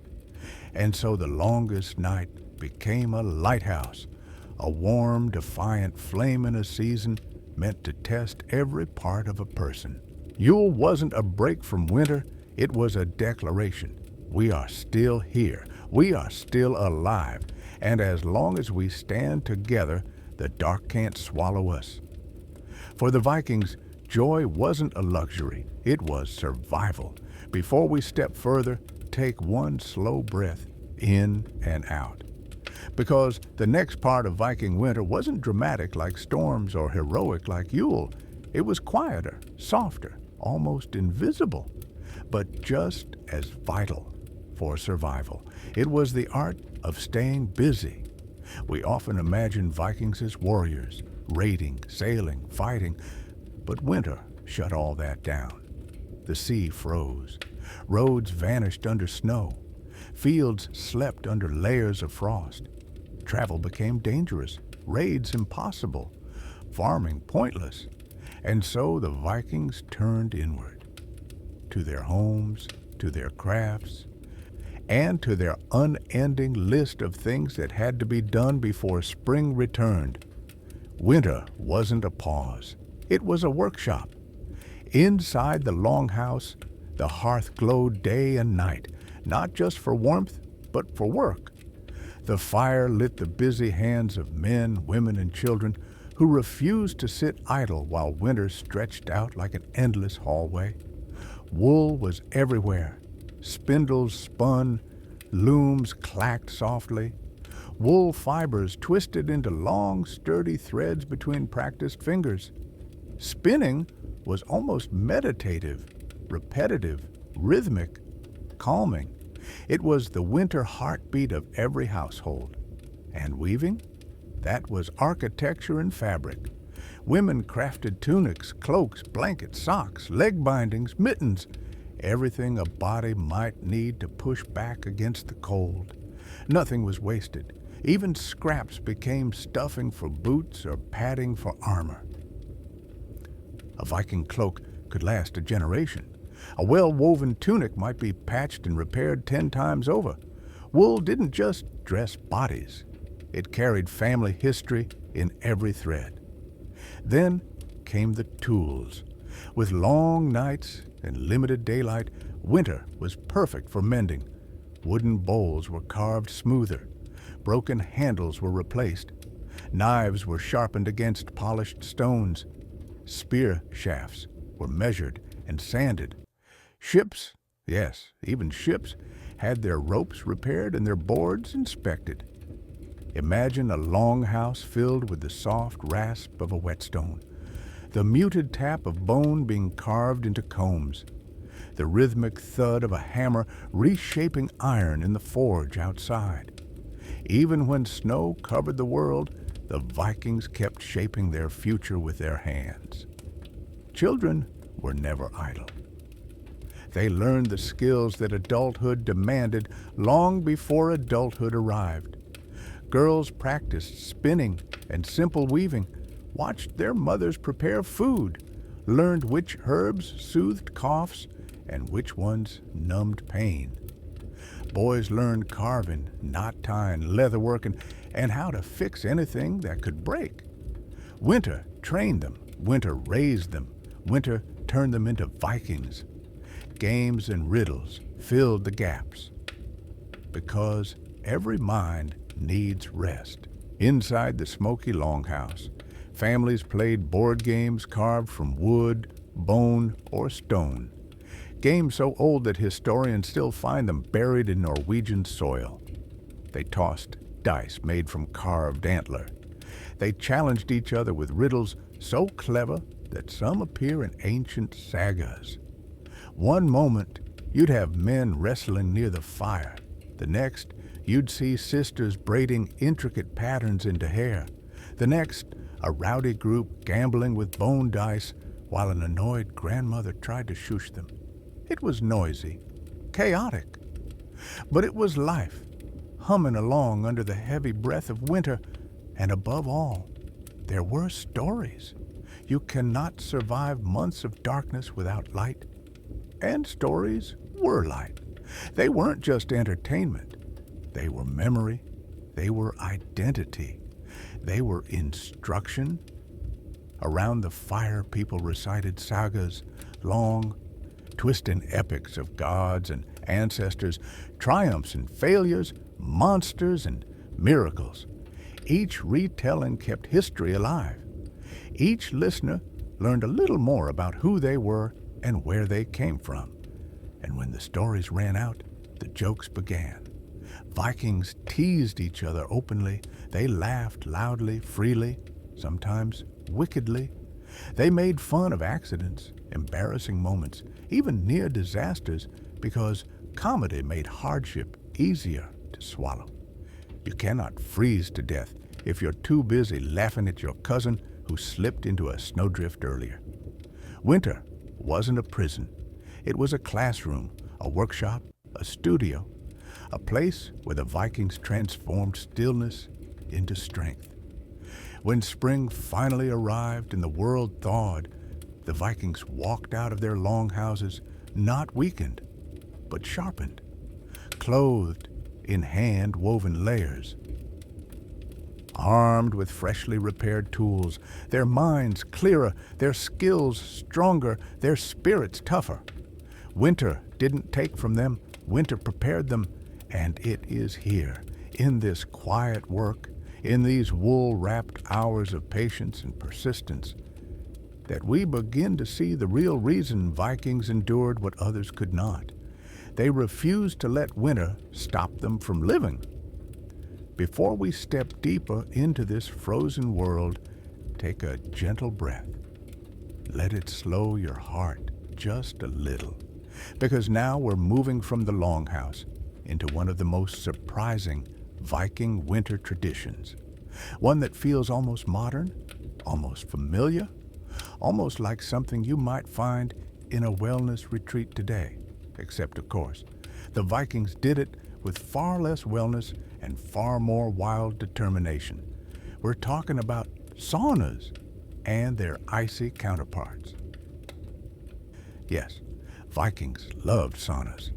And so the longest night became a lighthouse, a warm, defiant flame in a season meant to test every part of a person. Yule wasn't a break from winter, it was a declaration. We are still here. We are still alive. And as long as we stand together, the dark can't swallow us. For the Vikings, joy wasn't a luxury. It was survival. Before we step further, take one slow breath in and out. Because the next part of Viking winter wasn't dramatic like storms or heroic like Yule. It was quieter, softer, almost invisible, but just as vital for survival. It was the art of staying busy. We often imagine Vikings as warriors, raiding, sailing, fighting, but winter shut all that down. The sea froze. Roads vanished under snow. Fields slept under layers of frost. Travel became dangerous, raids impossible, farming pointless. And so the Vikings turned inward, to their homes, to their crafts, and to their unending list of things that had to be done before spring returned. Winter wasn't a pause. It was a workshop. Inside the longhouse, the hearth glowed day and night, not just for warmth, but for work. The fire lit the busy hands of men, women, and children who refused to sit idle while winter stretched out like an endless hallway. Wool was everywhere. Spindles spun, looms clacked softly. Wool fibers twisted into long, sturdy threads between practiced fingers. Spinning was almost meditative, repetitive, rhythmic, calming. It was the winter heartbeat of every household. And weaving? That was architecture and fabric. Women crafted tunics, cloaks, blankets, socks, leg bindings, mittens, everything a body might need to push back against the cold. Nothing was wasted. Even scraps became stuffing for boots or padding for armor. A Viking cloak could last a generation. A well-woven tunic might be patched and repaired 10 times over. Wool didn't just dress bodies. It carried family history in every thread. Then came the tools. With long nights and limited daylight, winter was perfect for mending. Wooden bowls were carved smoother. Broken handles were replaced. Knives were sharpened against polished stones. Spear shafts were measured and sanded. Ships, yes, even ships, had their ropes repaired and their boards inspected. Imagine a longhouse filled with the soft rasp of a whetstone, the muted tap of bone being carved into combs, the rhythmic thud of a hammer reshaping iron in the forge outside. Even when snow covered the world, the Vikings kept shaping their future with their hands. Children were never idle. They learned the skills that adulthood demanded long before adulthood arrived. Girls practiced spinning and simple weaving, watched their mothers prepare food, learned which herbs soothed coughs and which ones numbed pain. Boys learned carving, knot tying, leatherworking, and how to fix anything that could break. Winter trained them, winter raised them, winter turned them into Vikings. Games and riddles filled the gaps. Because every mind needs rest. Inside the smoky longhouse, families played board games carved from wood, bone, or stone. Games so old that historians still find them buried in Norwegian soil. They tossed dice made from carved antler. They challenged each other with riddles so clever that some appear in ancient sagas. One moment, you'd have men wrestling near the fire. The next, you'd see sisters braiding intricate patterns into hair. The next, a rowdy group gambling with bone dice while an annoyed grandmother tried to shush them. It was noisy, chaotic, but it was life, humming along under the heavy breath of winter, and above all, there were stories. You cannot survive months of darkness without light, and stories were light. They weren't just entertainment. They were memory. They were identity. They were instruction. Around the fire, people recited sagas, long, twisting epics of gods and ancestors, triumphs and failures, monsters and miracles. Each retelling kept history alive. Each listener learned a little more about who they were and where they came from. And when the stories ran out, the jokes began. Vikings teased each other openly. They laughed loudly, freely, sometimes wickedly. They made fun of accidents, embarrassing moments, even near disasters, because comedy made hardship easier to swallow. You cannot freeze to death if you're too busy laughing at your cousin who slipped into a snowdrift earlier. Winter wasn't a prison. It was a classroom, a workshop, a studio, a place where the Vikings transformed stillness into strength. When spring finally arrived and the world thawed, the Vikings walked out of their longhouses not weakened, but sharpened, clothed in hand-woven layers. Armed with freshly repaired tools, their minds clearer, their skills stronger, their spirits tougher. Winter didn't take from them, winter prepared them, and it is here, in this quiet work, in these wool-wrapped hours of patience and persistence, that we begin to see the real reason Vikings endured what others could not. They refused to let winter stop them from living. Before we step deeper into this frozen world, take a gentle breath. Let it slow your heart just a little, because now we're moving from the longhouse into one of the most surprising Viking winter traditions. One that feels almost modern, almost familiar, almost like something you might find in a wellness retreat today. Except, of course, the Vikings did it with far less wellness and far more wild determination. We're talking about saunas and their icy counterparts. Yes, Vikings loved saunas.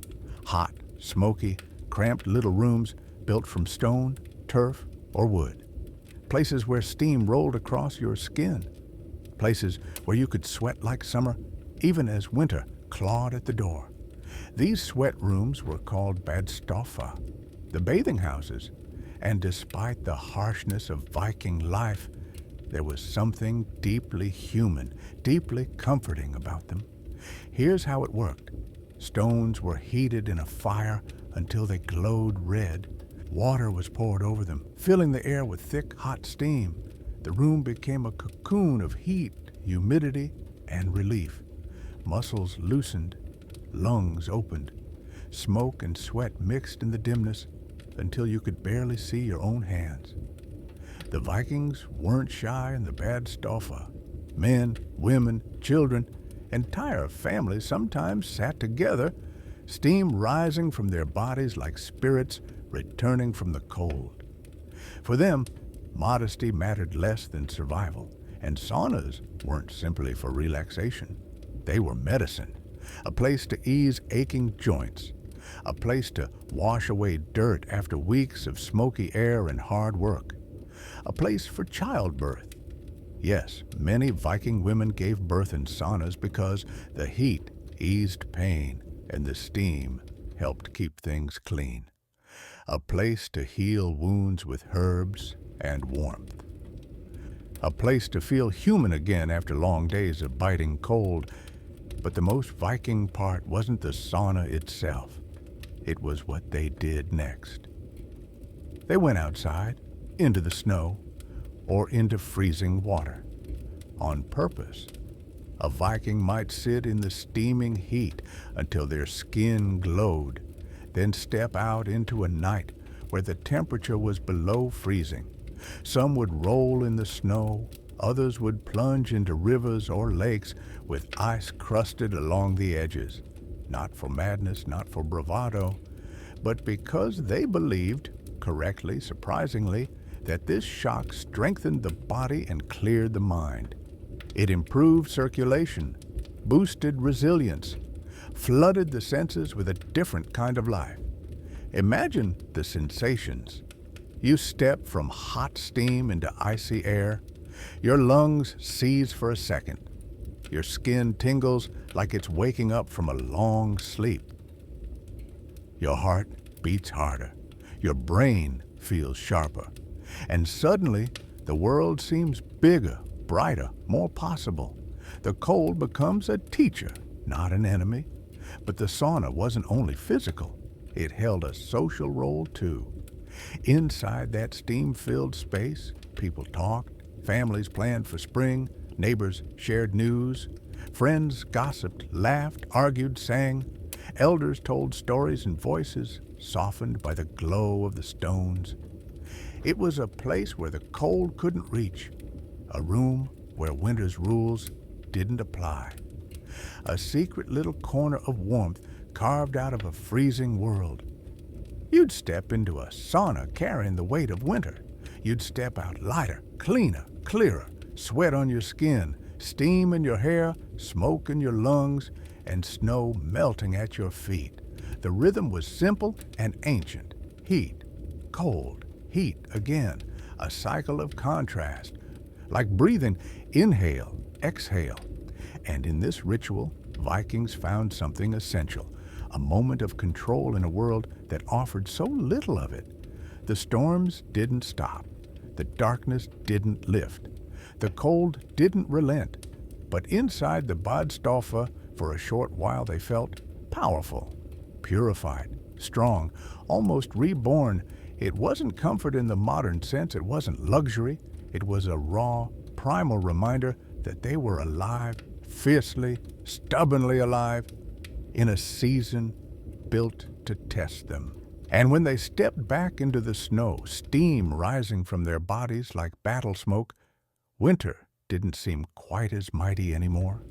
Hot, smoky, cramped little rooms built from stone, turf, or wood. Places where steam rolled across your skin. Places where you could sweat like summer, even as winter clawed at the door. These sweat rooms were called badstoffa, the bathing houses, and despite the harshness of Viking life, there was something deeply human, deeply comforting about them. Here's how it worked. Stones were heated in a fire until they glowed red. Water was poured over them, filling the air with thick, hot steam. The room became a cocoon of heat, humidity, and relief. Muscles loosened, lungs opened. Smoke and sweat mixed in the dimness until you could barely see your own hands. The Vikings weren't shy in the badstoffa. Men, women, children, entire families sometimes sat together, steam rising from their bodies like spirits returning from the cold. For them, modesty mattered less than survival, and saunas weren't simply for relaxation. They were medicine, a place to ease aching joints, a place to wash away dirt after weeks of smoky air and hard work, a place for childbirth. Yes, many Viking women gave birth in saunas because the heat eased pain and the steam helped keep things clean. A place to heal wounds with herbs and warmth. A place to feel human again after long days of biting cold. But the most Viking part wasn't the sauna itself. It was what they did next. They went outside, into the snow, or into freezing water. On purpose. A Viking might sit in the steaming heat until their skin glowed, then step out into a night where the temperature was below freezing. Some would roll in the snow, others would plunge into rivers or lakes with ice crusted along the edges. Not for madness, not for bravado, but because they believed, correctly, surprisingly, that this shock strengthened the body and cleared the mind. It improved circulation, boosted resilience, flooded the senses with a different kind of life. Imagine the sensations. You step from hot steam into icy air. Your lungs seize for a second. Your skin tingles like it's waking up from a long sleep. Your heart beats harder. Your brain feels sharper. And suddenly, the world seems bigger, brighter, more possible. The cold becomes a teacher, not an enemy. But the sauna wasn't only physical. It held a social role too. Inside that steam-filled space, people talked, families planned for spring, neighbors shared news, friends gossiped, laughed, argued, sang. Elders told stories in voices softened by the glow of the stones. It was a place where the cold couldn't reach, a room where winter's rules didn't apply. A secret little corner of warmth carved out of a freezing world. You'd step into a sauna carrying the weight of winter. You'd step out lighter, cleaner, clearer, sweat on your skin, steam in your hair, smoke in your lungs, and snow melting at your feet. The rhythm was simple and ancient. Heat, cold, heat again. A cycle of contrast. Like breathing, inhale, exhale. And in this ritual, Vikings found something essential. A moment of control in a world that offered so little of it. The storms didn't stop. The darkness didn't lift. The cold didn't relent. But inside the Badstoffe, for a short while they felt powerful, purified, strong, almost reborn. It wasn't comfort in the modern sense. It wasn't luxury. It was a raw, primal reminder that they were alive, fiercely, stubbornly alive, in a season built to test them. And when they stepped back into the snow, steam rising from their bodies like battle smoke, winter didn't seem quite as mighty anymore.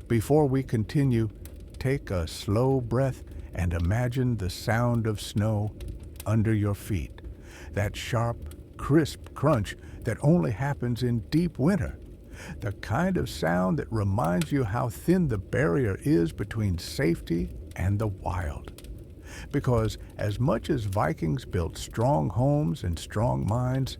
Before we continue, take a slow breath and imagine the sound of snow under your feet. That sharp, crisp crunch that only happens in deep winter. The kind of sound that reminds you how thin the barrier is between safety and the wild. Because as much as Vikings built strong homes and strong minds,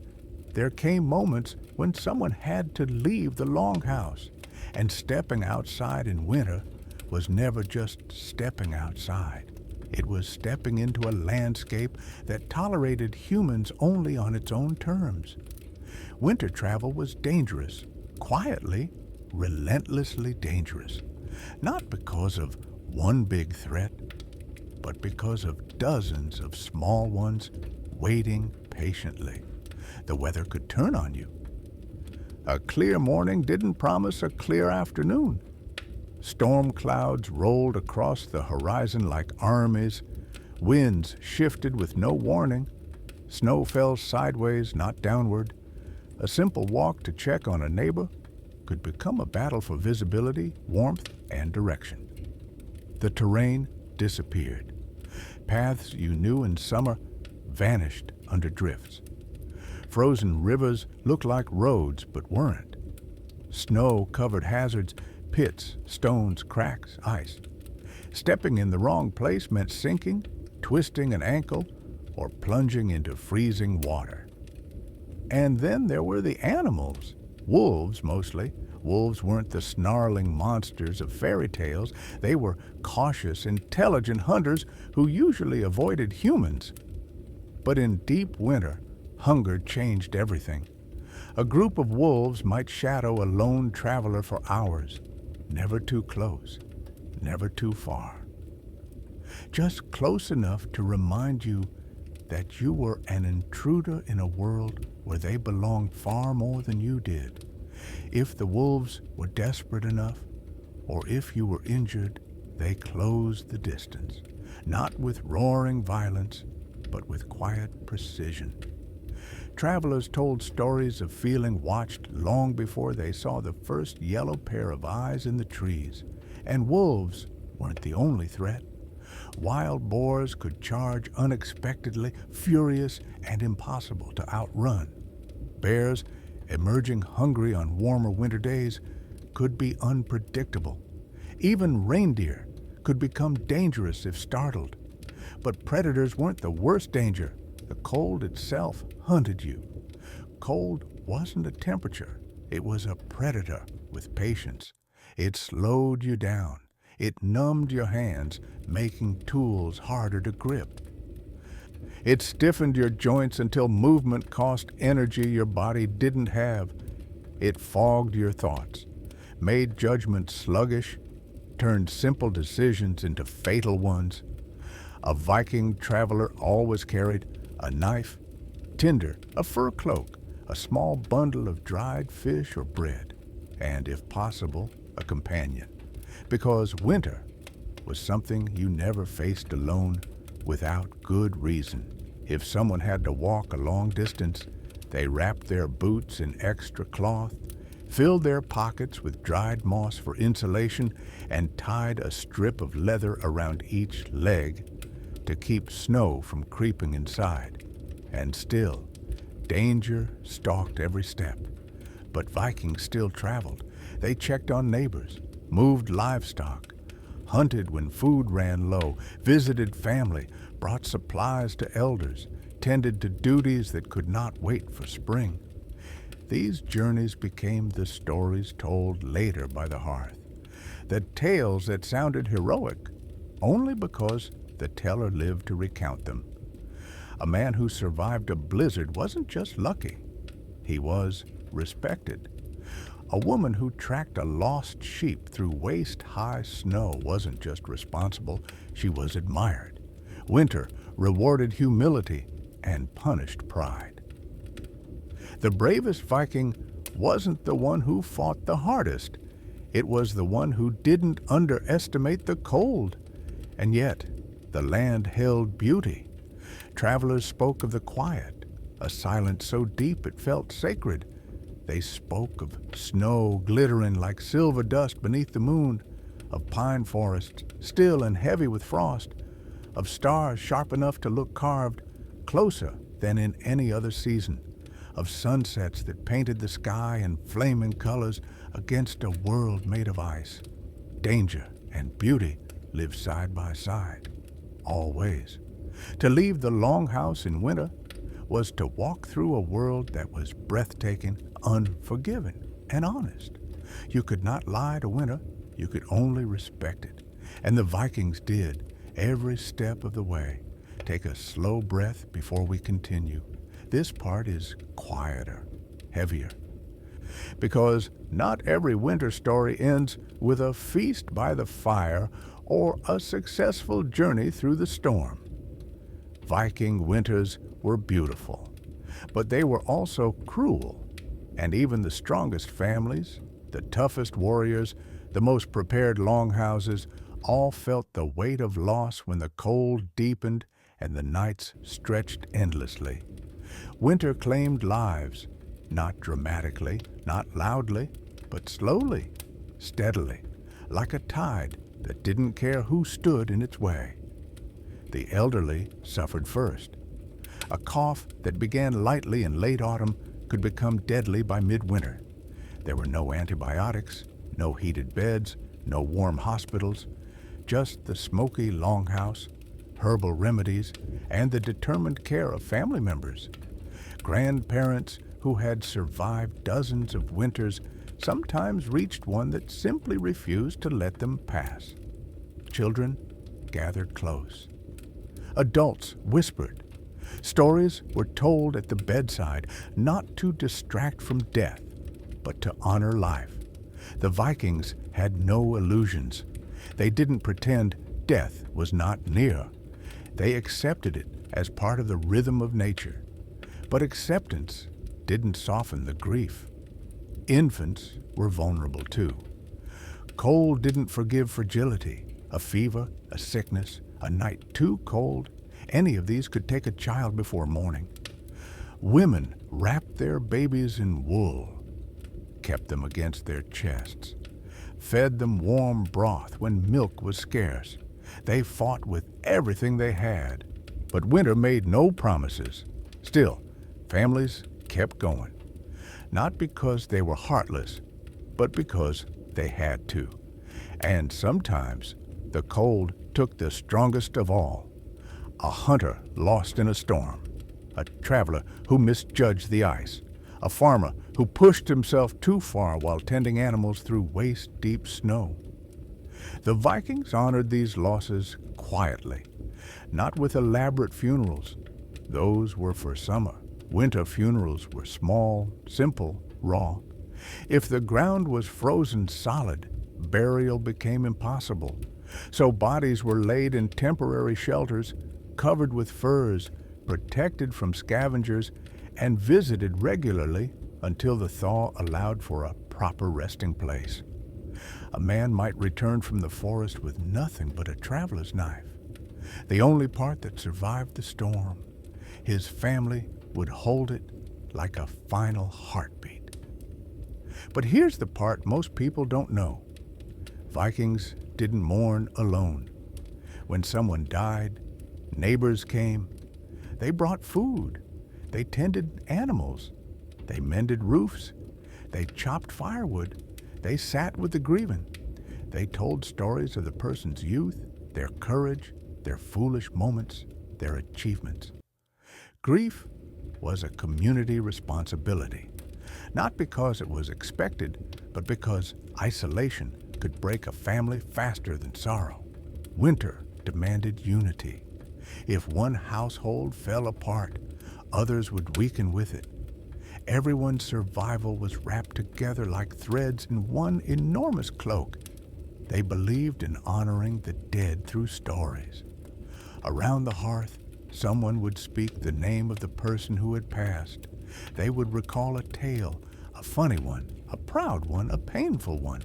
there came moments when someone had to leave the longhouse, and stepping outside in winter was never just stepping outside. It was stepping into a landscape that tolerated humans only on its own terms. Winter travel was dangerous, quietly, relentlessly dangerous. Not because of one big threat, but because of dozens of small ones waiting patiently. The weather could turn on you. A clear morning didn't promise a clear afternoon. Storm clouds rolled across the horizon like armies. Winds shifted with no warning. Snow fell sideways, not downward. A simple walk to check on a neighbor could become a battle for visibility, warmth, and direction. The terrain disappeared. Paths you knew in summer vanished under drifts. Frozen rivers looked like roads but weren't. Snow-covered hazards, pits, stones, cracks, ice. Stepping in the wrong place meant sinking, twisting an ankle, or plunging into freezing water. And then there were the animals. Wolves, mostly. Wolves weren't the snarling monsters of fairy tales. They were cautious, intelligent hunters who usually avoided humans. But in deep winter, hunger changed everything. A group of wolves might shadow a lone traveler for hours, never too close, never too far. Just close enough to remind you that you were an intruder in a world where they belonged far more than you did. If the wolves were desperate enough, or if you were injured, they closed the distance, not with roaring violence, but with quiet precision. Travelers told stories of feeling watched long before they saw the first yellow pair of eyes in the trees. And wolves weren't the only threat. Wild boars could charge unexpectedly, furious and impossible to outrun. Bears, emerging hungry on warmer winter days, could be unpredictable. Even reindeer could become dangerous if startled. But predators weren't the worst danger. The cold itself hunted you. Cold wasn't a temperature. It was a predator with patience. It slowed you down. It numbed your hands, making tools harder to grip. It stiffened your joints until movement cost energy your body didn't have. It fogged your thoughts, made judgment sluggish, turned simple decisions into fatal ones. A Viking traveler always carried a knife, tinder, a fur cloak, a small bundle of dried fish or bread, and, if possible, a companion, because winter was something you never faced alone without good reason. If someone had to walk a long distance, they wrapped their boots in extra cloth, filled their pockets with dried moss for insulation, and tied a strip of leather around each leg to keep snow from creeping inside. And still, danger stalked every step. But Vikings still traveled. They checked on neighbors, moved livestock, hunted when food ran low, visited family, brought supplies to elders, tended to duties that could not wait for spring. These journeys became the stories told later by the hearth, the tales that sounded heroic only because the teller lived to recount them. A man who survived a blizzard wasn't just lucky, he was respected. A woman who tracked a lost sheep through waist-high snow wasn't just responsible, she was admired. Winter rewarded humility and punished pride. The bravest Viking wasn't the one who fought the hardest. It was the one who didn't underestimate the cold. And yet, the land held beauty. Travelers spoke of the quiet, a silence so deep it felt sacred. They spoke of snow glittering like silver dust beneath the moon, of pine forests still and heavy with frost, of stars sharp enough to look carved closer than in any other season, of sunsets that painted the sky in flaming colors against a world made of ice. Danger and beauty lived side by side, always. To leave the longhouse in winter was to walk through a world that was breathtaking, unforgiving, and honest. You could not lie to winter, you could only respect it. And the Vikings did, every step of the way. Take a slow breath before we continue. This part is quieter, heavier. Because not every winter story ends with a feast by the fire or a successful journey through the storm. Viking winters were beautiful, but they were also cruel, and even the strongest families, the toughest warriors, the most prepared longhouses, all felt the weight of loss when the cold deepened and the nights stretched endlessly. Winter claimed lives, not dramatically, not loudly, but slowly, steadily, like a tide that didn't care who stood in its way. The elderly suffered first. A cough that began lightly in late autumn could become deadly by midwinter. There were no antibiotics, no heated beds, no warm hospitals, just the smoky longhouse, herbal remedies, and the determined care of family members. Grandparents who had survived dozens of winters sometimes reached one that simply refused to let them pass. Children gathered close. Adults whispered. Stories were told at the bedside, not to distract from death, but to honor life. The Vikings had no illusions. They didn't pretend death was not near. They accepted it as part of the rhythm of nature. But acceptance didn't soften the grief. Infants were vulnerable too. Cold didn't forgive fragility. A fever, a sickness, a night too cold, any of these could take a child before morning. Women wrapped their babies in wool, kept them against their chests, fed them warm broth when milk was scarce. They fought with everything they had, but winter made no promises. Still, families kept going, not because they were heartless, but because they had to. And sometimes the cold took the strongest of all. A hunter lost in a storm, a traveler who misjudged the ice, a farmer who pushed himself too far while tending animals through waist-deep snow. The Vikings honored these losses quietly, not with elaborate funerals. Those were for summer. Winter funerals were small, simple, raw. If the ground was frozen solid, burial became impossible. So bodies were laid in temporary shelters, covered with furs, protected from scavengers, and visited regularly until the thaw allowed for a proper resting place. A man might return from the forest with nothing but a traveler's knife, the only part that survived the storm. His family would hold it like a final heartbeat. But here's the part most people don't know. Vikings didn't mourn alone. When someone died, neighbors came. They brought food. They tended animals. They mended roofs. They chopped firewood. They sat with the grieving. They told stories of the person's youth, their courage, their foolish moments, their achievements. Grief was a community responsibility, not because it was expected, but because isolation could break a family faster than sorrow. Winter demanded unity. If one household fell apart, others would weaken with it. Everyone's survival was wrapped together like threads in one enormous cloak. They believed in honoring the dead through stories. Around the hearth, someone would speak the name of the person who had passed. They would recall a tale, a funny one, a proud one, a painful one,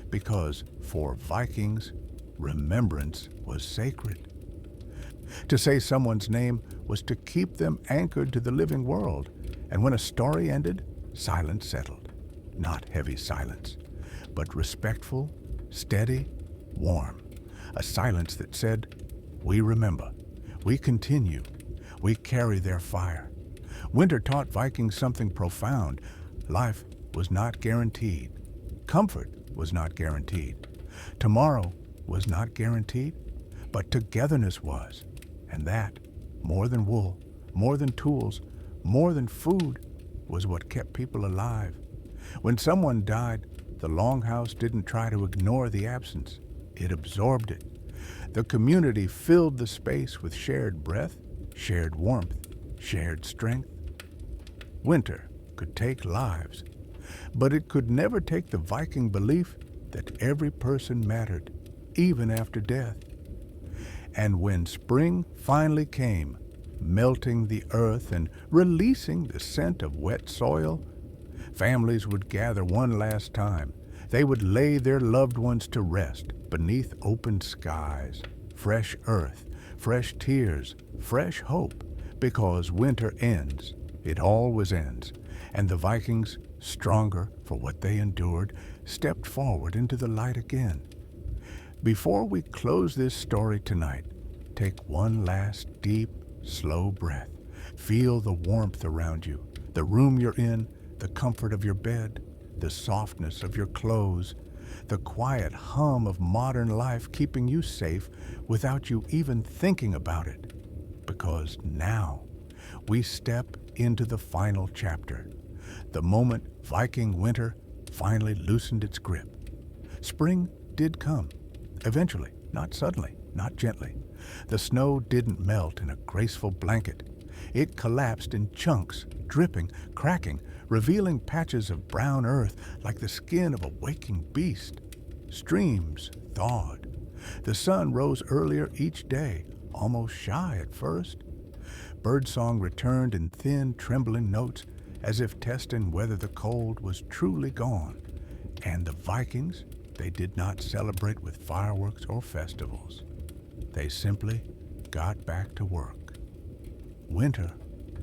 because for Vikings, remembrance was sacred. To say someone's name was to keep them anchored to the living world, and when a story ended, silence settled. Not heavy silence, but respectful, steady, warm. A silence that said, "We remember, we continue, we carry their fire." Winter taught Vikings something profound. Life was not guaranteed. Comfort was not guaranteed. Tomorrow was not guaranteed, but togetherness was. And that, more than wool, more than tools, more than food, was what kept people alive. When someone died, the longhouse didn't try to ignore the absence. It absorbed it. The community filled the space with shared breath, shared warmth, shared strength. Winter could take lives, but it could never take the Viking belief that every person mattered, even after death. And when spring finally came, melting the earth and releasing the scent of wet soil, families would gather one last time. They would lay their loved ones to rest beneath open skies, fresh earth, fresh tears, fresh hope, because winter ends. It always ends. And the Vikings, stronger for what they endured, stepped forward into the light again. Before we close this story tonight, take one last deep, slow breath. Feel the warmth around you, the room you're in, the comfort of your bed, the softness of your clothes, the quiet hum of modern life keeping you safe without you even thinking about it. Because now we step into the final chapter, the moment Viking winter finally loosened its grip. Spring did come, eventually, not suddenly, not gently. The snow didn't melt in a graceful blanket. It collapsed in chunks, dripping, cracking, revealing patches of brown earth like the skin of a waking beast. Streams thawed. The sun rose earlier each day, almost shy at first. Birdsong returned in thin, trembling notes, as if testing whether the cold was truly gone. And the Vikings, they did not celebrate with fireworks or festivals. They simply got back to work. Winter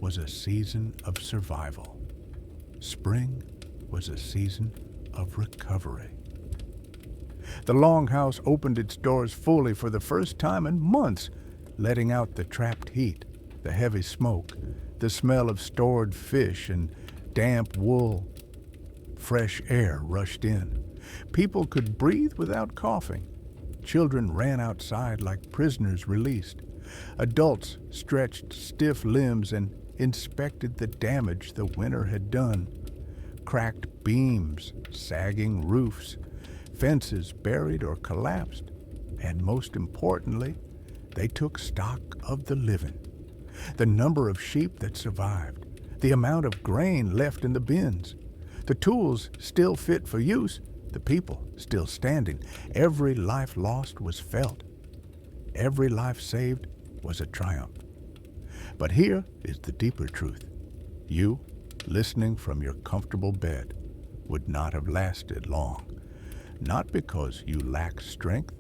was a season of survival. Spring was a season of recovery. The longhouse opened its doors fully for the first time in months, letting out the trapped heat, the heavy smoke, the smell of stored fish and damp wool. Fresh air rushed in. People could breathe without coughing. Children ran outside like prisoners released. Adults stretched stiff limbs and inspected the damage the winter had done. Cracked beams, sagging roofs, fences buried or collapsed, and most importantly, they took stock of the living. The number of sheep that survived, the amount of grain left in the bins, the tools still fit for use, the people still standing. Every life lost was felt. Every life saved was a triumph. But here is the deeper truth. You, listening from your comfortable bed, would not have lasted long. Not because you lack strength,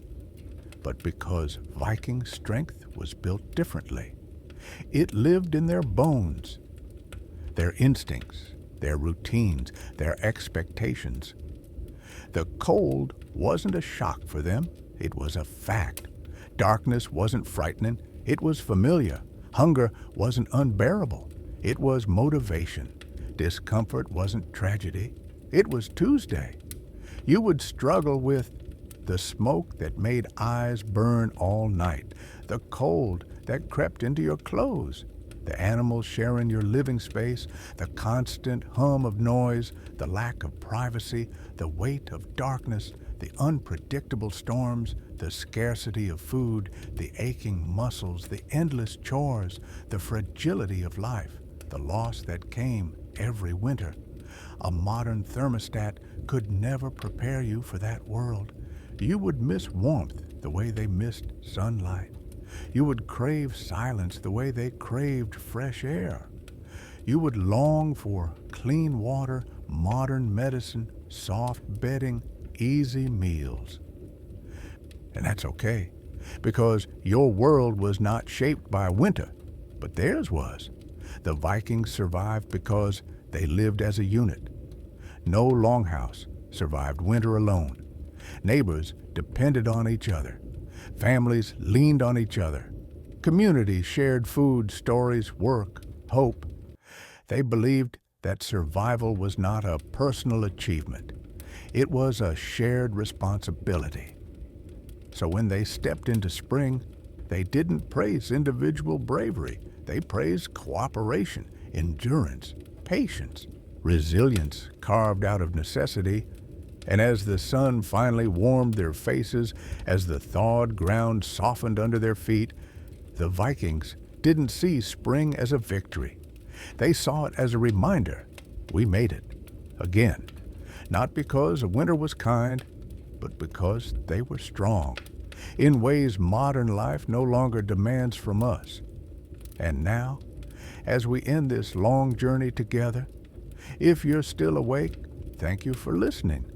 but because Viking strength was built differently. It lived in their bones, their instincts, their routines, their expectations. The cold wasn't a shock for them, it was a fact. Darkness wasn't frightening, it was familiar. Hunger wasn't unbearable, it was motivation. Discomfort wasn't tragedy, it was Tuesday. You would struggle with the smoke that made eyes burn all night, the cold that crept into your clothes, the animals sharing your living space, the constant hum of noise, the lack of privacy, the weight of darkness, the unpredictable storms, the scarcity of food, the aching muscles, the endless chores, the fragility of life, the loss that came every winter. A modern thermostat could never prepare you for that world. You would miss warmth the way they missed sunlight. You would crave silence the way they craved fresh air. You would long for clean water, modern medicine, soft bedding, easy meals. And that's okay, because your world was not shaped by winter, but theirs was. The Vikings survived because they lived as a unit. No longhouse survived winter alone. Neighbors depended on each other. Families leaned on each other. Communities shared food, stories, work, hope. They believed that survival was not a personal achievement. It was a shared responsibility. So when they stepped into spring, they didn't praise individual bravery. They praised cooperation, endurance, patience, resilience carved out of necessity. And as the sun finally warmed their faces, as the thawed ground softened under their feet, the Vikings didn't see spring as a victory. They saw it as a reminder, we made it, again. Not because winter was kind, but because they were strong, in ways modern life no longer demands from us. And now, as we end this long journey together, if you're still awake, thank you for listening.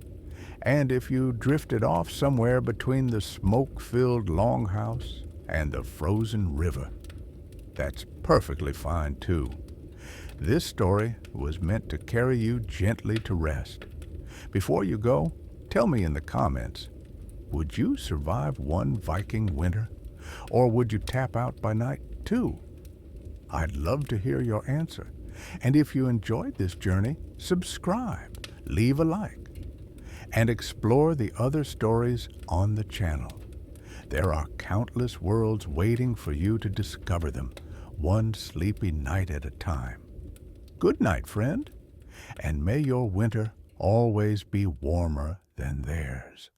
And if you drifted off somewhere between the smoke-filled longhouse and the frozen river, that's perfectly fine too. This story was meant to carry you gently to rest. Before you go, tell me in the comments, would you survive one Viking winter? Or would you tap out by night too? I'd love to hear your answer. And if you enjoyed this journey, subscribe, leave a like, and explore the other stories on the channel. There are countless worlds waiting for you to discover them, one sleepy night at a time. Good night, friend, and may your winter always be warmer than theirs.